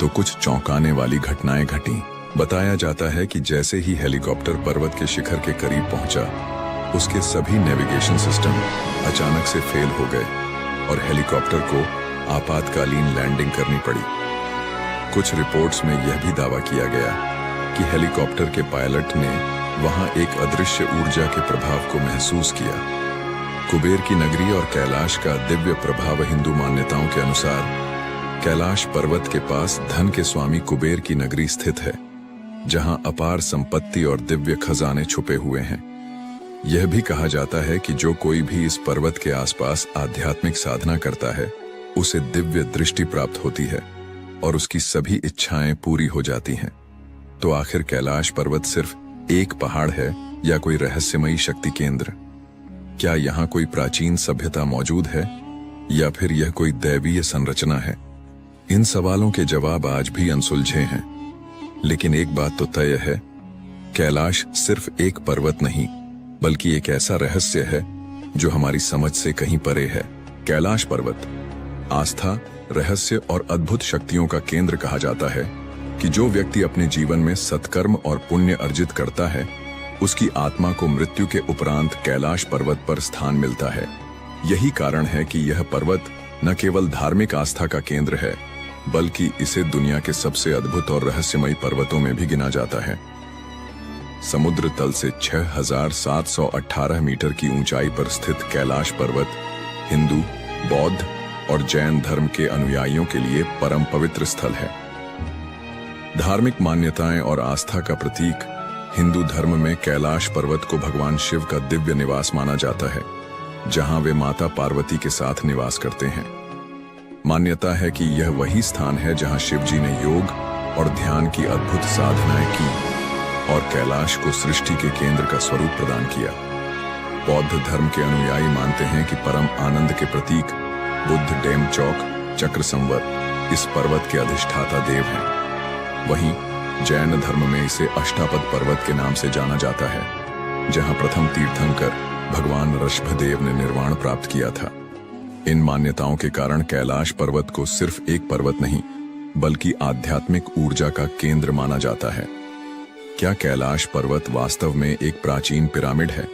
तो कुछ चौंकाने वाली घटनाएं घटीं। बताया जाता है कि जैसे ही हेलीकॉप्टर पर्वत के शिखर के करीब पहुंचा, उसके सभी नेविगेशन सिस्टम अचानक से फेल हो गए और हेलीकॉप्टर को आपातकालीन लैंडिंग करनी पड़ी। कुछ रिपोर्ट्स में यह भी दावा किया गया कि हेलीकॉप्टर के पायलट ने वहां एक अदृश्य ऊर्जा के प्रभाव को महसूस किया। कुबेर की नगरी और कैलाश का दिव्य प्रभाव। हिंदू मान्यताओं के अनुसार कैलाश पर्वत के पास धन के स्वामी कुबेर की नगरी स्थित है, जहां अपार संपत्ति और दिव्य खजाने छुपे हुए हैं। यह भी कहा जाता है कि जो कोई भी इस पर्वत के आसपास आध्यात्मिक साधना करता है, उसे दिव्य दृष्टि प्राप्त होती है और उसकी सभी इच्छाएं पूरी हो जाती हैं। तो आखिर कैलाश पर्वत सिर्फ एक पहाड़ है या कोई रहस्यमयी शक्ति केंद्र? क्या यहाँ कोई प्राचीन सभ्यता मौजूद है या फिर यह कोई दैवीय संरचना है? इन सवालों के जवाब आज भी अनसुलझे हैं, लेकिन एक बात तो तय है, कैलाश सिर्फ एक पर्वत नहीं बल्कि एक ऐसा रहस्य है जो हमारी समझ से कहीं परे है। कैलाश पर्वत आस्था, रहस्य और अद्भुत शक्तियों का केंद्र कहा जाता है कि जो व्यक्ति अपने जीवन में सत्कर्म और पुण्य अर्जित करता है, उसकी आत्मा को मृत्यु के उपरांत कैलाश पर्वत पर स्थान मिलता है। यही कारण है कि यह पर्वत न केवल धार्मिक आस्था का केंद्र है, बल्कि इसे दुनिया के सबसे अद्भुत और रहस्यमयी पर्वतों में भी गिना जाता है। समुद्र तल से 6,718 मीटर की ऊंचाई पर स्थित कैलाश पर्वत हिंदू, बौद्ध और जैन धर्म के अनुयायियों के लिए परम पवित्र स्थल है। धार्मिक मान्यताएं और आस्था का प्रतीक हिंदू धर्म में कैलाश पर्वत को भगवान शिव का दिव्य निवास माना जाता है, जहां वे माता पार्वती के साथ निवास करते हैं। मान्यता है कि यह वही स्थान है जहां शिव जी ने योग और ध्यान की अद्भुत साधनाएं की और कैलाश को सृष्टि के केंद्र का स्वरूप प्रदान किया। बौद्ध धर्म के अनुयायी मानते हैं कि परम आनंद के प्रतीक बुद्ध डेम चौक चक्र संवर इस पर्वत के अधिष्ठाता देव हैं। वहीं जैन धर्म में इसे अष्टापद पर्वत के नाम से जाना जाता है, जहां प्रथम तीर्थंकर भगवान ऋषभदेव ने निर्वाण प्राप्त किया था। इन मान्यताओं के कारण कैलाश पर्वत को सिर्फ एक पर्वत नहीं बल्कि आध्यात्मिक ऊर्जा का केंद्र माना जाता है। क्या कैलाश पर्वत वास्तव में एक प्राचीन पिरामिड है?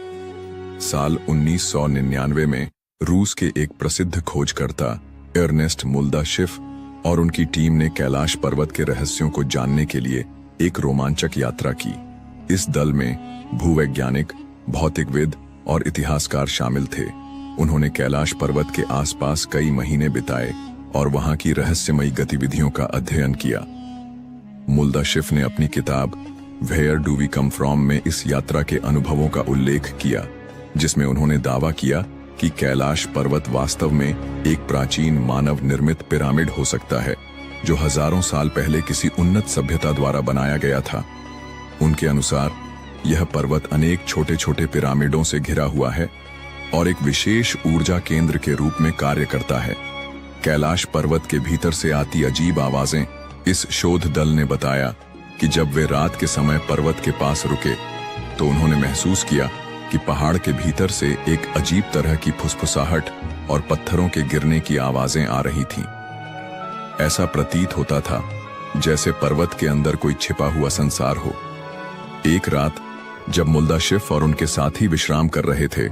साल 1999 में रूस के एक प्रसिद्ध खोजकर्ता अर्नेस्ट मुल्दाशिफ और उनकी टीम ने कैलाश पर्वत के रहस्यों को जानने के लिए एक रोमांचक यात्रा की। इस दल में भूवैज्ञानिक, भौतिकविद और इतिहासकार शामिल थे। उन्होंने कैलाश पर्वत के आसपास कई महीने बिताए और वहां की रहस्यमयी गतिविधियों का अध्ययन किया। मुल्दाशिफ ने अपनी किताब where do we come from में इस यात्रा के अनुभवों का उल्लेख किया, जिसमें उन्होंने दावा किया कि कैलाश पर्वत वास्तव में एक प्राचीन मानव निर्मित पिरामिड हो सकता है, जो हजारों साल पहले किसी उन्नत सभ्यता द्वारा बनाया गया था। उनके अनुसार यह पर्वत अनेक छोटे छोटे पिरामिडों से घिरा हुआ है और एक विशेष ऊर्जा केंद्र के रूप में कार्य करता है। कैलाश पर्वत के भीतर से आती अजीब आवाजें। इस शोध दल ने बताया कि जब वे रात के समय पर्वत के पास रुके तो उन्होंने महसूस किया कि पहाड़ के भीतर से एक अजीब तरह की फुसफुसाहट और पत्थरों के गिरने की आवाजें आ रही थीं। ऐसा प्रतीत होता था जैसे पर्वत के अंदर कोई छिपा हुआ संसार हो। एक रात जब मुल्दाशिफ और उनके साथी विश्राम कर रहे थे,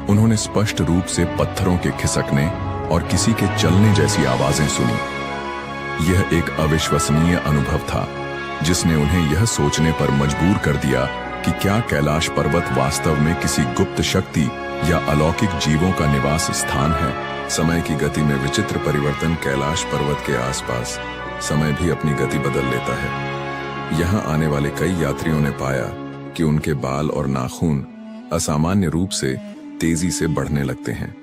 उन्होंने स्पष्ट रूप से पत्थरों के खिसकने और किसी के चलने जैसी आवाजें सुनी। यह एक अविश्वसनीय अनुभव था, जिसने उन्हें यह सोचने पर मजबूर कर दिया कि क्या कैलाश पर्वत वास्तव में किसी गुप्त शक्ति या अलौकिक जीवों का निवास स्थान है। समय की गति में विचित्र परिवर्तन। कैलाश पर्वत के आसपास समय भी अपनी गति बदल लेता है। यहाँ आने वाले कई यात्रियों ने पाया कि उनके बाल और नाखून असामान्य रूप से तेजी से बढ़ने लगते हैं।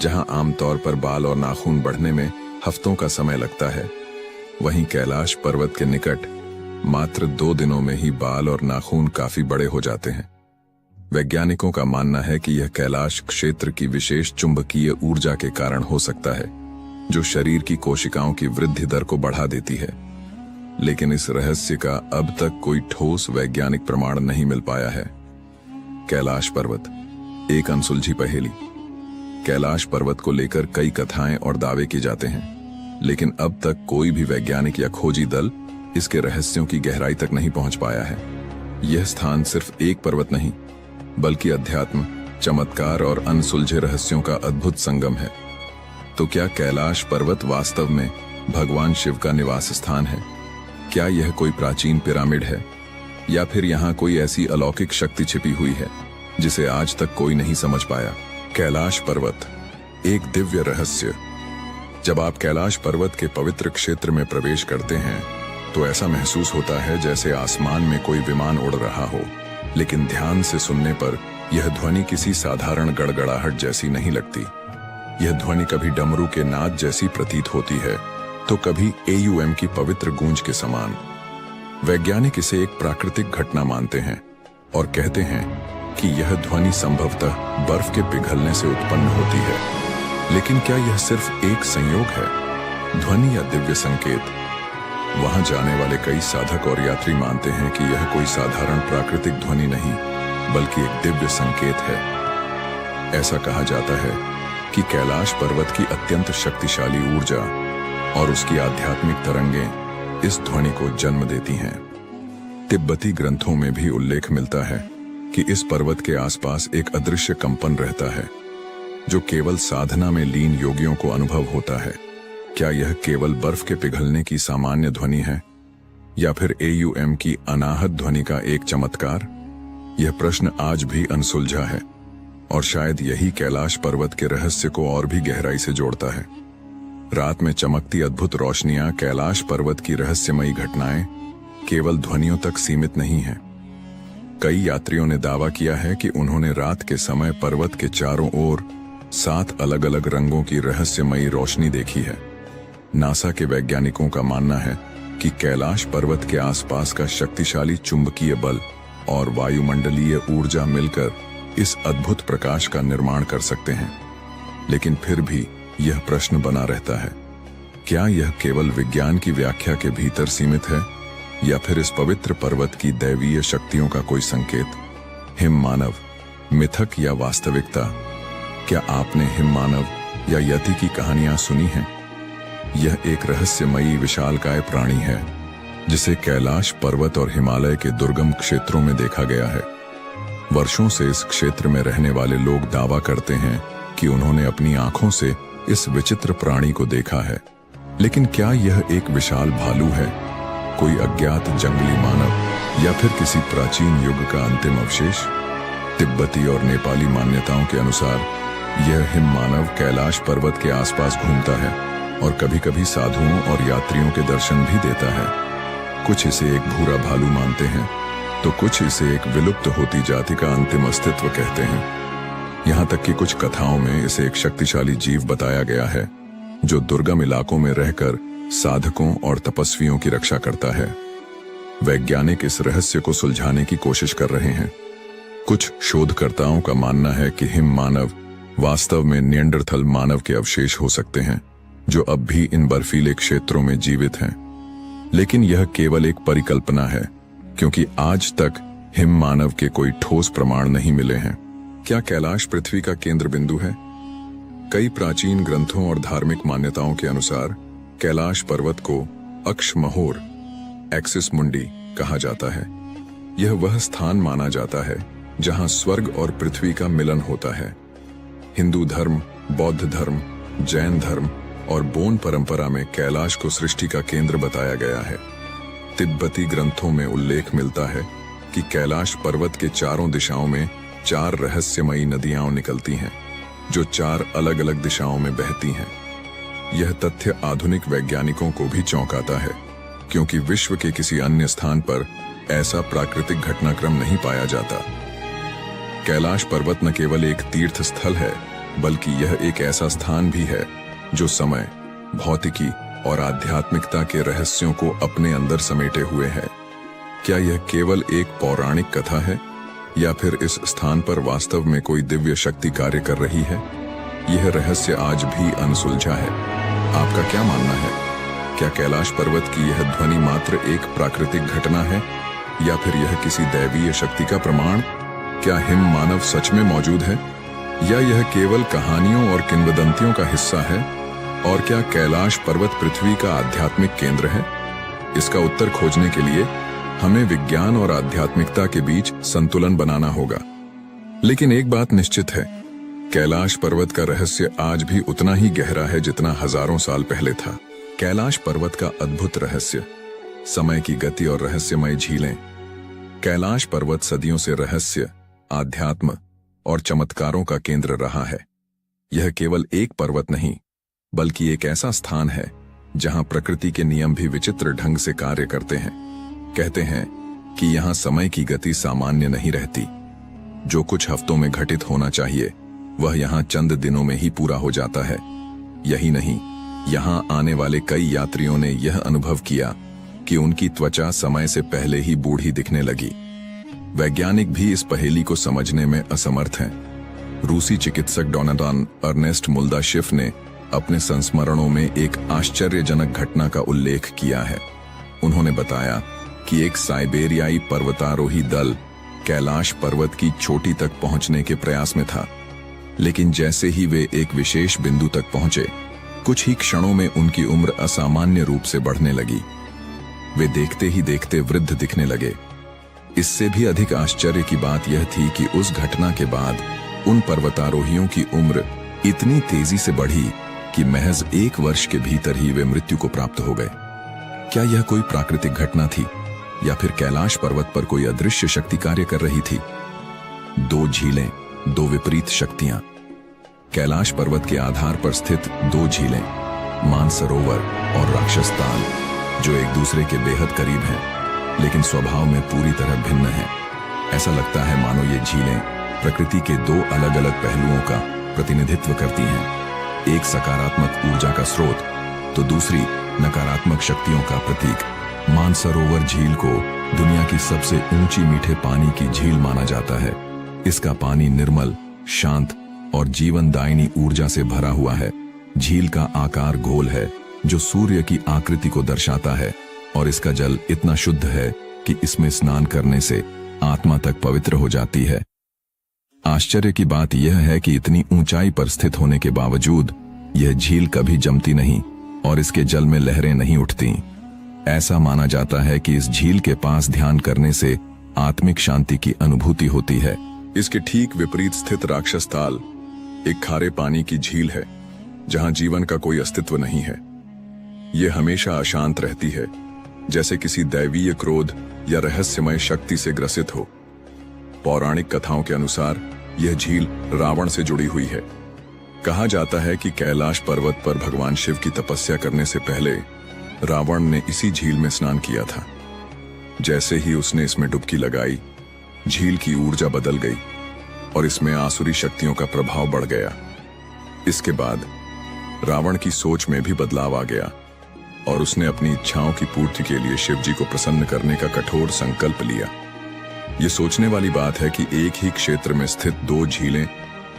जहां आमतौर पर बाल और नाखून बढ़ने में हफ्तों का समय लगता है, वहीं कैलाश पर्वत के निकट मात्र 2 दिनों में ही बाल और नाखून काफी बड़े हो जाते हैं। वैज्ञानिकों का मानना है कि यह कैलाश क्षेत्र की विशेष चुंबकीय ऊर्जा के कारण हो सकता है, जो शरीर की कोशिकाओं की वृद्धि दर को बढ़ा देती है। लेकिन इस रहस्य का अब तक कोई ठोस वैज्ञानिक प्रमाण नहीं मिल पाया है। कैलाश पर्वत एक अनसुलझी पहेली। कैलाश पर्वत को लेकर कई कथाएं और दावे किए जाते हैं, लेकिन अब तक कोई भी वैज्ञानिक या खोजी दल इसके रहस्यों की गहराई तक नहीं पहुंच पाया है। यह स्थान सिर्फ एक पर्वत नहीं, बल्कि अध्यात्म, चमत्कार और अनसुलझे रहस्यों का अद्भुत संगम है। तो क्या कैलाश पर्वत वास्तव में भगवान शिव का निवास स्थान है, क्या यह कोई प्राचीन पिरामिड है या फिर यहाँ कोई ऐसी अलौकिक शक्ति छिपी हुई है जिसे आज तक कोई नहीं समझ पाया। कैलाश पर्वत, एक दिव्य रहस्य। जब आप कैलाश पर्वत के पवित्र क्षेत्र में प्रवेश करते हैं तो ऐसा महसूस होता है जैसे आसमान में कोई विमान उड़ रहा हो, लेकिन ध्यान से सुनने पर यह ध्वनि किसी साधारण गड़गड़ाहट जैसी नहीं लगती। यह ध्वनि कभी डमरू के नाद जैसी प्रतीत होती है तो कभी AUM की पवित्र गूंज के समान। वैज्ञानिक इसे एक प्राकृतिक घटना मानते हैं और कहते हैं कि यह ध्वनि संभवतः बर्फ के पिघलने से उत्पन्न होती है। लेकिन क्या यह सिर्फ एक संयोग है, ध्वनि या दिव्य संकेत? वहां जाने वाले कई साधक और यात्री मानते हैं कि यह कोई साधारण प्राकृतिक ध्वनि नहीं बल्कि एक दिव्य संकेत है। ऐसा कहा जाता है कि कैलाश पर्वत की अत्यंत शक्तिशाली ऊर्जा और उसकी आध्यात्मिक तरंगें इस ध्वनि को जन्म देती हैं। तिब्बती ग्रंथों में भी उल्लेख मिलता है कि इस पर्वत के आसपास एक अदृश्य कंपन रहता है जो केवल साधना में लीन योगियों को अनुभव होता है। क्या यह केवल बर्फ के पिघलने की सामान्य ध्वनि है या फिर AUM की अनाहत ध्वनि का एक चमत्कार? यह प्रश्न आज भी अनसुलझा है और शायद यही कैलाश पर्वत के रहस्य को और भी गहराई से जोड़ता है। रात में चमकती अद्भुत रोशनियां, कैलाश पर्वत की रहस्यमयी घटनाएं केवल ध्वनियों तक सीमित नहीं हैं। कई यात्रियों ने दावा किया है कि उन्होंने रात के समय पर्वत के चारों ओर 7 अलग अलग रंगों की रहस्यमयी रोशनी देखी है। नासा के वैज्ञानिकों का मानना है कि कैलाश पर्वत के आसपास का शक्तिशाली चुंबकीय बल और वायुमंडलीय ऊर्जा मिलकर इस अद्भुत प्रकाश का निर्माण कर सकते हैं। लेकिन फिर भी यह प्रश्न बना रहता है, क्या यह केवल विज्ञान की व्याख्या के भीतर सीमित है या फिर इस पवित्र पर्वत की दैवीय शक्तियों का कोई संकेत? हिम मानव, मिथक या वास्तविकता? क्या आपने हिम मानव या यति की कहानियां सुनी हैं? यह एक रहस्यमयी विशालकाय प्राणी है जिसे कैलाश पर्वत और हिमालय के दुर्गम क्षेत्रों में देखा गया है। वर्षों से इस क्षेत्र में रहने वाले लोग दावा करते हैं कि उन्होंने अपनी आंखों से इस विचित्र प्राणी को देखा है। लेकिन क्या यह एक विशाल भालू है, कोई अज्ञात जंगली मानव या फिर किसी प्राचीन युग का अंतिम अवशेष? तिब्बती और नेपाली मान्यताओं के अनुसार यह हिम मानव कैलाश पर्वत के आसपास घूमता है और कभी-कभी साधुओं और यात्रियों के दर्शन भी देता है। कुछ इसे एक भूरा भालू मानते हैं तो कुछ इसे एक विलुप्त होती जाति का अंतिम अस्तित्व कहते हैं। यहाँ तक कि कुछ कथाओं में इसे एक शक्तिशाली जीव बताया गया है जो दुर्गम इलाकों में रहकर साधकों और तपस्वियों की रक्षा करता है। वैज्ञानिक इस रहस्य को सुलझाने की कोशिश कर रहे हैं। कुछ शोधकर्ताओं का मानना है कि हिम मानव वास्तव में निएंडरथल मानव के अवशेष हो सकते हैं जो अब भी इन बर्फीले क्षेत्रों में जीवित हैं। लेकिन यह केवल एक परिकल्पना है क्योंकि आज तक हिम मानव के कोई ठोस प्रमाण नहीं मिले हैं। क्या कैलाश पृथ्वी का केंद्र बिंदु है? कई प्राचीन ग्रंथों और धार्मिक मान्यताओं के अनुसार कैलाश पर्वत को अक्षमहोर, एक्सिस मुंडी कहा जाता है। यह वह स्थान माना जाता है जहां स्वर्ग और पृथ्वी का मिलन होता है। हिंदू धर्म, बौद्ध धर्म, जैन धर्म और बोन परंपरा में कैलाश को सृष्टि का केंद्र बताया गया है। तिब्बती ग्रंथों में उल्लेख मिलता है कि कैलाश पर्वत के चारों दिशाओं में 4 रहस्यमयी नदियां निकलती हैं जो 4 अलग अलग दिशाओं में बहती हैं। यह तथ्य आधुनिक वैज्ञानिकों को भी चौंकाता है क्योंकि विश्व के किसी अन्य स्थान पर ऐसा प्राकृतिक घटनाक्रम नहीं पाया जाता। कैलाश पर्वत न केवल एक तीर्थ स्थल है बल्कि यह एक ऐसा स्थान भी है जो समय, भौतिकी और आध्यात्मिकता के रहस्यों को अपने अंदर समेटे हुए है। क्या यह केवल एक पौराणिक कथा है या फिर इस स्थान पर वास्तव में कोई दिव्य शक्ति कार्य कर रही है? यह रहस्य आज भी अनसुलझा है। आपका क्या मानना है? क्या कैलाश पर्वत की यह ध्वनि मात्र एक प्राकृतिक घटना है या फिर यह किसी दैवीय शक्ति का प्रमाण? क्या हिम मानव सच में मौजूद है या यह केवल कहानियों और किंवदंतियों का हिस्सा है? और क्या कैलाश पर्वत पृथ्वी का आध्यात्मिक केंद्र है? इसका उत्तर खोजने के लिए हमें विज्ञान और आध्यात्मिकता के बीच संतुलन बनाना होगा। लेकिन एक बात निश्चित है, कैलाश पर्वत का रहस्य आज भी उतना ही गहरा है जितना हजारों साल पहले था। कैलाश पर्वत का अद्भुत रहस्य। समय की गति और रहस्यमय झीलें। कैलाश पर्वत सदियों से रहस्य, आध्यात्म और चमत्कारों का केंद्र रहा है। यह केवल एक पर्वत नहीं, बल्कि एक ऐसा स्थान है जहां प्रकृति के नियम भी विचित्र ढंग से कार्य करते हैं। कहते हैं कि यहां समय की गति सामान्य नहीं रहती। जो कुछ हफ्तों में घटित होना चाहिए वह यहां चंद दिनों में ही पूरा हो जाता है। यही नहीं, यहां आने वाले कई यात्रियों ने यह अनुभव किया कि उनकी त्वचा समय से पहले ही बूढ़ी दिखने लगी। वैज्ञानिक भी इस पहेली को समझने में असमर्थ हैं। रूसी चिकित्सक डोनाल्ड अर्नेस्ट मुल्दाशिफ ने अपने संस्मरणों में एक आश्चर्यजनक घटना का उल्लेख किया है। उन्होंने बताया कि एक साइबेरियाई पर्वतारोही दल कैलाश पर्वत की चोटी तक पहुंचने के प्रयास में था, लेकिन जैसे ही वे एक विशेष बिंदु तक पहुंचे, कुछ ही क्षणों में उनकी उम्र असामान्य रूप से बढ़ने लगी। वे देखते ही देखते वृद्ध दिखने लगे। इससे भी अधिक आश्चर्य की बात यह थी कि उस घटना के बाद उन पर्वतारोहियों की उम्र इतनी तेजी से बढ़ी कि महज 1 वर्ष के भीतर ही वे मृत्यु को प्राप्त हो गए। क्या यह कोई प्राकृतिक घटना थी या फिर कैलाश पर्वत पर कोई अदृश्य शक्ति कार्य कर रही थी? 2 झीलें, 2 विपरीत शक्तियां। कैलाश पर्वत के आधार पर स्थित 2 झीलें, मानसरोवर और राक्षस ताल, जो एक दूसरे के बेहद करीब हैं, लेकिन स्वभाव में पूरी तरह भिन्न हैं। ऐसा लगता है मानो ये झीलें प्रकृति के 2 अलग अलग पहलुओं का प्रतिनिधित्व करती हैं। एक सकारात्मक ऊर्जा का स्रोत तो दूसरी नकारात्मक शक्तियों का प्रतीक। मानसरोवर झील को दुनिया की सबसे ऊंची मीठे पानी की झील माना जाता है। इसका पानी निर्मल, शांत और जीवनदायिनी ऊर्जा से भरा हुआ है। झील का आकार गोल है, जो सूर्य की आकृति को दर्शाता है, और इसका जल इतना शुद्ध है कि इसमें स्नान करने से आत्मा तक पवित्र हो जाती है। आश्चर्य की बात यह है कि इतनी ऊंचाई पर स्थित होने के बावजूद यह झील कभी जमती नहीं और इसके जल में लहरें नहीं उठती। ऐसा माना जाता है कि इस झील के पास ध्यान करने से आत्मिक शांति की अनुभूति होती है। इसके ठीक विपरीत स्थित राक्षस ताल एक खारे पानी की झील है, जहां जीवन का कोई अस्तित्व नहीं है। यह हमेशा अशांत रहती है, जैसे किसी दैवीय क्रोध या रहस्यमय शक्ति से ग्रसित हो। पौराणिक कथाओं के अनुसार यह झील रावण से जुड़ी हुई है। कहा जाता है कि कैलाश पर्वत पर भगवान शिव की तपस्या करने से पहले रावण ने इसी झील में स्नान किया था। जैसे ही उसने इसमें डुबकी लगाई, झील की ऊर्जा बदल गई और इसमें आसुरी शक्तियों का प्रभाव बढ़ गया। इसके बाद रावण की सोच में भी बदलाव आ गया और उसने अपनी इच्छाओं की पूर्ति के लिए शिव जी को प्रसन्न करने का कठोर संकल्प लिया। यह सोचने वाली बात है कि एक ही क्षेत्र में स्थित 2 झीलें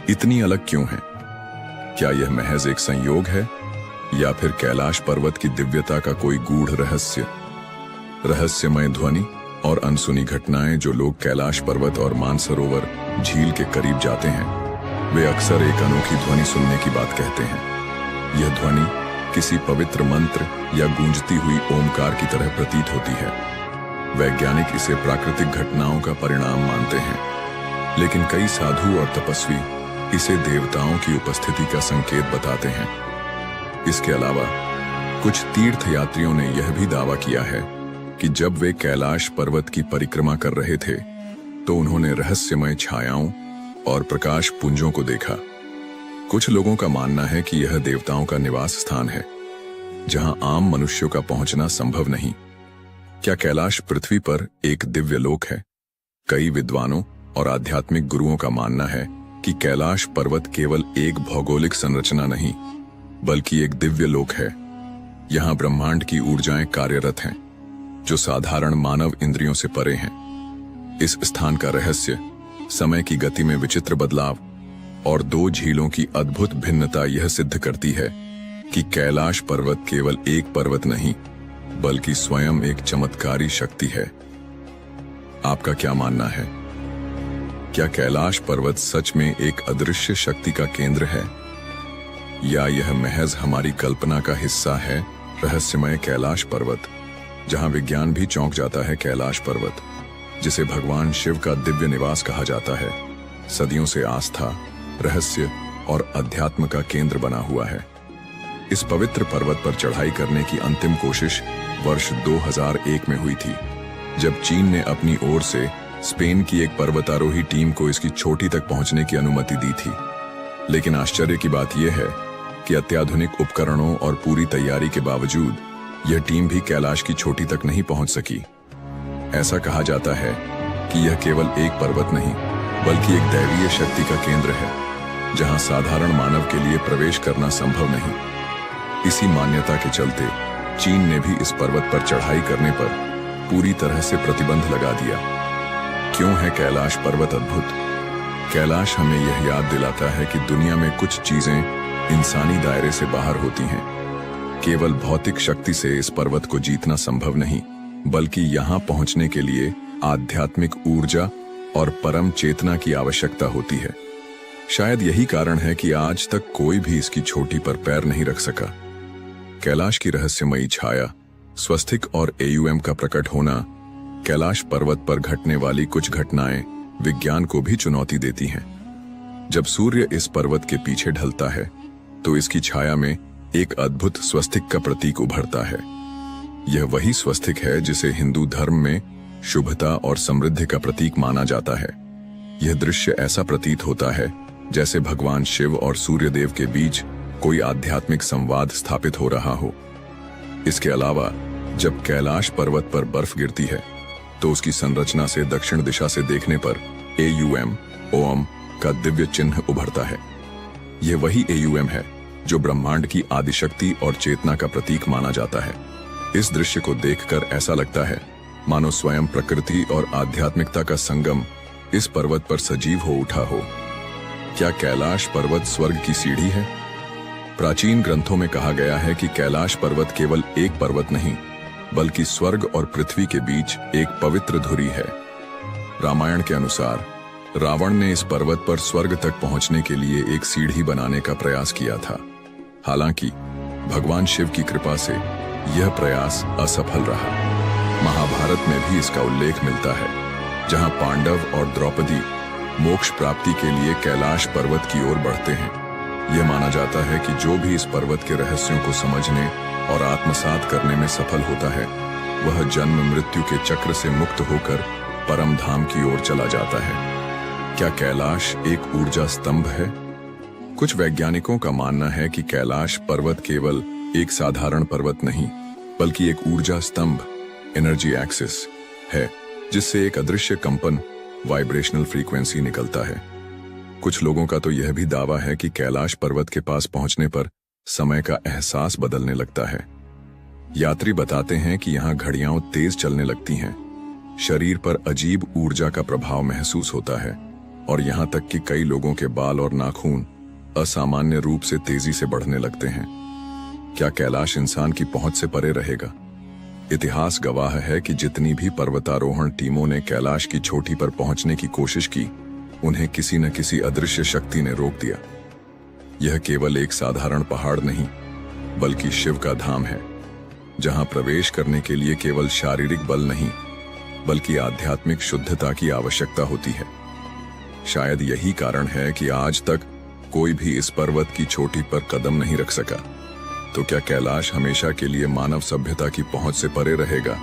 इतनी अलग क्यों हैं? क्या यह महज एक संयोग है या फिर कैलाश पर्वत की दिव्यता का कोई गूढ़ रहस्य? रहस्यमय ध्वनि और अनसुनी घटनाएं जो लोग कैलाश पर्वत और मानसरोवर झील के करीब जाते हैं, वे अक्सर एक अनोखी ध्वनि सुनने की बात कहते हैं। यह ध्वनि किसी पवित्र मंत्र या गूंजती हुई ओमकार की तरह प्रतीत होती है। वैज्ञानिक इसे प्राकृतिक घटनाओं का परिणाम मानते हैं, लेकिन कई साधु और तपस्वी इसे देवताओं की उपस्थिति का संकेत बताते हैं। इसके अलावा कुछ तीर्थ यात्रियों ने यह भी दावा किया है कि जब वे कैलाश पर्वत की परिक्रमा कर रहे थे तो उन्होंने रहस्यमय छायाओं और प्रकाश पुंजों को देखा। कुछ लोगों का मानना है कि यह देवताओं का निवास स्थान है, जहां आम मनुष्यों का पहुंचना संभव नहीं। क्या कैलाश पृथ्वी पर एक दिव्य लोक है? कई विद्वानों और आध्यात्मिक गुरुओं का मानना है कि कैलाश पर्वत केवल एक भौगोलिक संरचना नहीं, बल्कि एक दिव्य लोक है। यहां ब्रह्मांड की ऊर्जाएं कार्यरत हैं, जो साधारण मानव इंद्रियों से परे हैं। इस स्थान का रहस्य समय की गति में विचित्र बदलाव और 2 झीलों की अद्भुत भिन्नता यह सिद्ध करती है कि कैलाश पर्वत केवल एक पर्वत नहीं, बल्कि स्वयं एक चमत्कारी शक्ति है। आपका क्या मानना है? क्या कैलाश पर्वत सच में एक अदृश्य शक्ति का केंद्र है, या यह महज हमारी कल्पना का हिस्सा है? रहस्यमय कैलाश पर्वत, जहां विज्ञान भी चौंक जाता है। कैलाश पर्वत, जिसे भगवान शिव का दिव्य निवास कहा जाता है, सदियों से आस्था, रहस्य और अध्यात्म का केंद्र बना हुआ है। इस पवित्र पर्वत पर चढ़ाई करने की अंतिम कोशिश वर्ष 2001 में हुई थी, जब चीन ने अपनी ओर से स्पेन की एक पर्वतारोही टीम को इसकी चोटी तक पहुंचने की अनुमति दी थी। लेकिन आश्चर्य की बात यह है कि अत्याधुनिक उपकरणों और पूरी तैयारी के बावजूद यह टीम भी कैलाश की चोटी तक नहीं पहुंच सकी। ऐसा कहा जाता है कि यह केवल एक पर्वत नहीं, बल्कि एक दैवीय शक्ति का केंद्र है, जहां साधारण मानव के लिए प्रवेश करना संभव नहीं। इसी मान्यता के चलते चीन ने भी इस पर्वत पर चढ़ाई करने पर पूरी तरह से प्रतिबंध लगा दिया। क्यों है कैलाश पर्वत अद्भुत? कैलाश हमें यह याद दिलाता है कि दुनिया में कुछ चीजें इंसानी दायरे से बाहर होती हैं। केवल भौतिक शक्ति से इस पर्वत को जीतना संभव नहीं, बल्कि यहाँ पहुंचने के लिए आध्यात्मिक ऊर्जा और परम चेतना की आवश्यकता होती है। शायद यही कारण है कि आज तक कोई भी इसकी चोटी पर पैर नहीं रख सका। कैलाश की रहस्यमयी छाया, स्वस्तिक और AUM का प्रकट होना, कैलाश पर्वत पर घटने वाली कुछ घटनाएं विज्ञान को भी चुनौती देती हैं। जब सूर्य इस पर्वत के पीछे ढलता है तो इसकी छाया में एक अद्भुत स्वस्तिक का प्रतीक उभरता है। यह वही स्वस्तिक है जिसे हिंदू धर्म में शुभता और समृद्धि का प्रतीक माना जाता है। यह दृश्य ऐसा प्रतीत होता है जैसे भगवान शिव और सूर्यदेव के बीच कोई आध्यात्मिक संवाद स्थापित हो रहा हो। इसके अलावा जब कैलाश पर्वत पर बर्फ गिरती है तो उसकी संरचना से दक्षिण दिशा से देखने पर AUM, ओम का दिव्य चिन्ह उभरता है। यह वही AUM है जो ब्रह्मांड की आदिशक्ति और चेतना का प्रतीक माना जाता है। इस दृश्य को देखकर ऐसा लगता है मानो स्वयं प्रकृति और आध्यात्मिकता का संगम इस पर्वत पर सजीव हो उठा हो। क्या कैलाश पर्वत स्वर्ग की सीढ़ी है? प्राचीन ग्रंथों में कहा गया है कि कैलाश पर्वत केवल एक पर्वत नहीं, बल्कि स्वर्ग और पृथ्वी के बीच एक पवित्र धुरी है। रामायण के अनुसार रावण ने इस पर्वत पर स्वर्ग तक पहुंचने के लिए एक सीढ़ी बनाने का प्रयास किया था। हालांकि भगवान शिव की कृपा से यह प्रयास असफल रहा। महाभारत में भी इसका उल्लेख मिलता है, जहां पांडव और द्रौपदी मोक्ष प्राप्ति के लिए कैलाश पर्वत की ओर बढ़ते हैं। यह माना जाता है कि जो भी इस पर्वत के रहस्यों को समझने और आत्मसात करने में सफल होता है, वह जन्म मृत्यु के चक्र से मुक्त होकर परम धाम की ओर चला जाता है। क्या कैलाश एक ऊर्जा स्तंभ है? कुछ वैज्ञानिकों का मानना है कि कैलाश पर्वत केवल एक साधारण पर्वत नहीं, बल्कि एक ऊर्जा स्तंभ, एनर्जी एक्सिस है, जिससे एक अदृश्य कंपन, वाइब्रेशनल फ्रीक्वेंसी निकलता है। कुछ लोगों का तो यह भी दावा है कि कैलाश पर्वत के पास पहुंचने पर समय का एहसास बदलने लगता है। यात्री बताते हैं कि यहाँ घड़ियां तेज चलने लगती हैं, शरीर पर अजीब ऊर्जा का प्रभाव महसूस होता है और यहाँ तक कि कई लोगों के बाल और नाखून असामान्य रूप से तेजी से बढ़ने लगते हैं। क्या कैलाश इंसान की पहुंच से परे रहेगा? इतिहास गवाह है कि जितनी भी पर्वतारोहण टीमों ने कैलाश की चोटी पर पहुंचने की कोशिश की, उन्हें किसी न किसी अदृश्य शक्ति ने रोक दिया। यह केवल एक साधारण पहाड़ नहीं, बल्कि शिव का धाम है, जहां प्रवेश करने के लिए केवल शारीरिक बल नहीं, बल्कि आध्यात्मिक शुद्धता की आवश्यकता होती है। शायद यही कारण है कि आज तक कोई भी इस पर्वत की चोटी पर कदम नहीं रख सका। तो क्या कैलाश हमेशा के लिए मानव सभ्यता की पहुंच से परे रहेगा,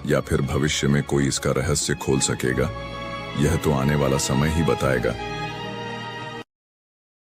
या फिर भविष्य में कोई इसका रहस्य खोल सकेगा? यह तो आने वाला समय ही बताएगा।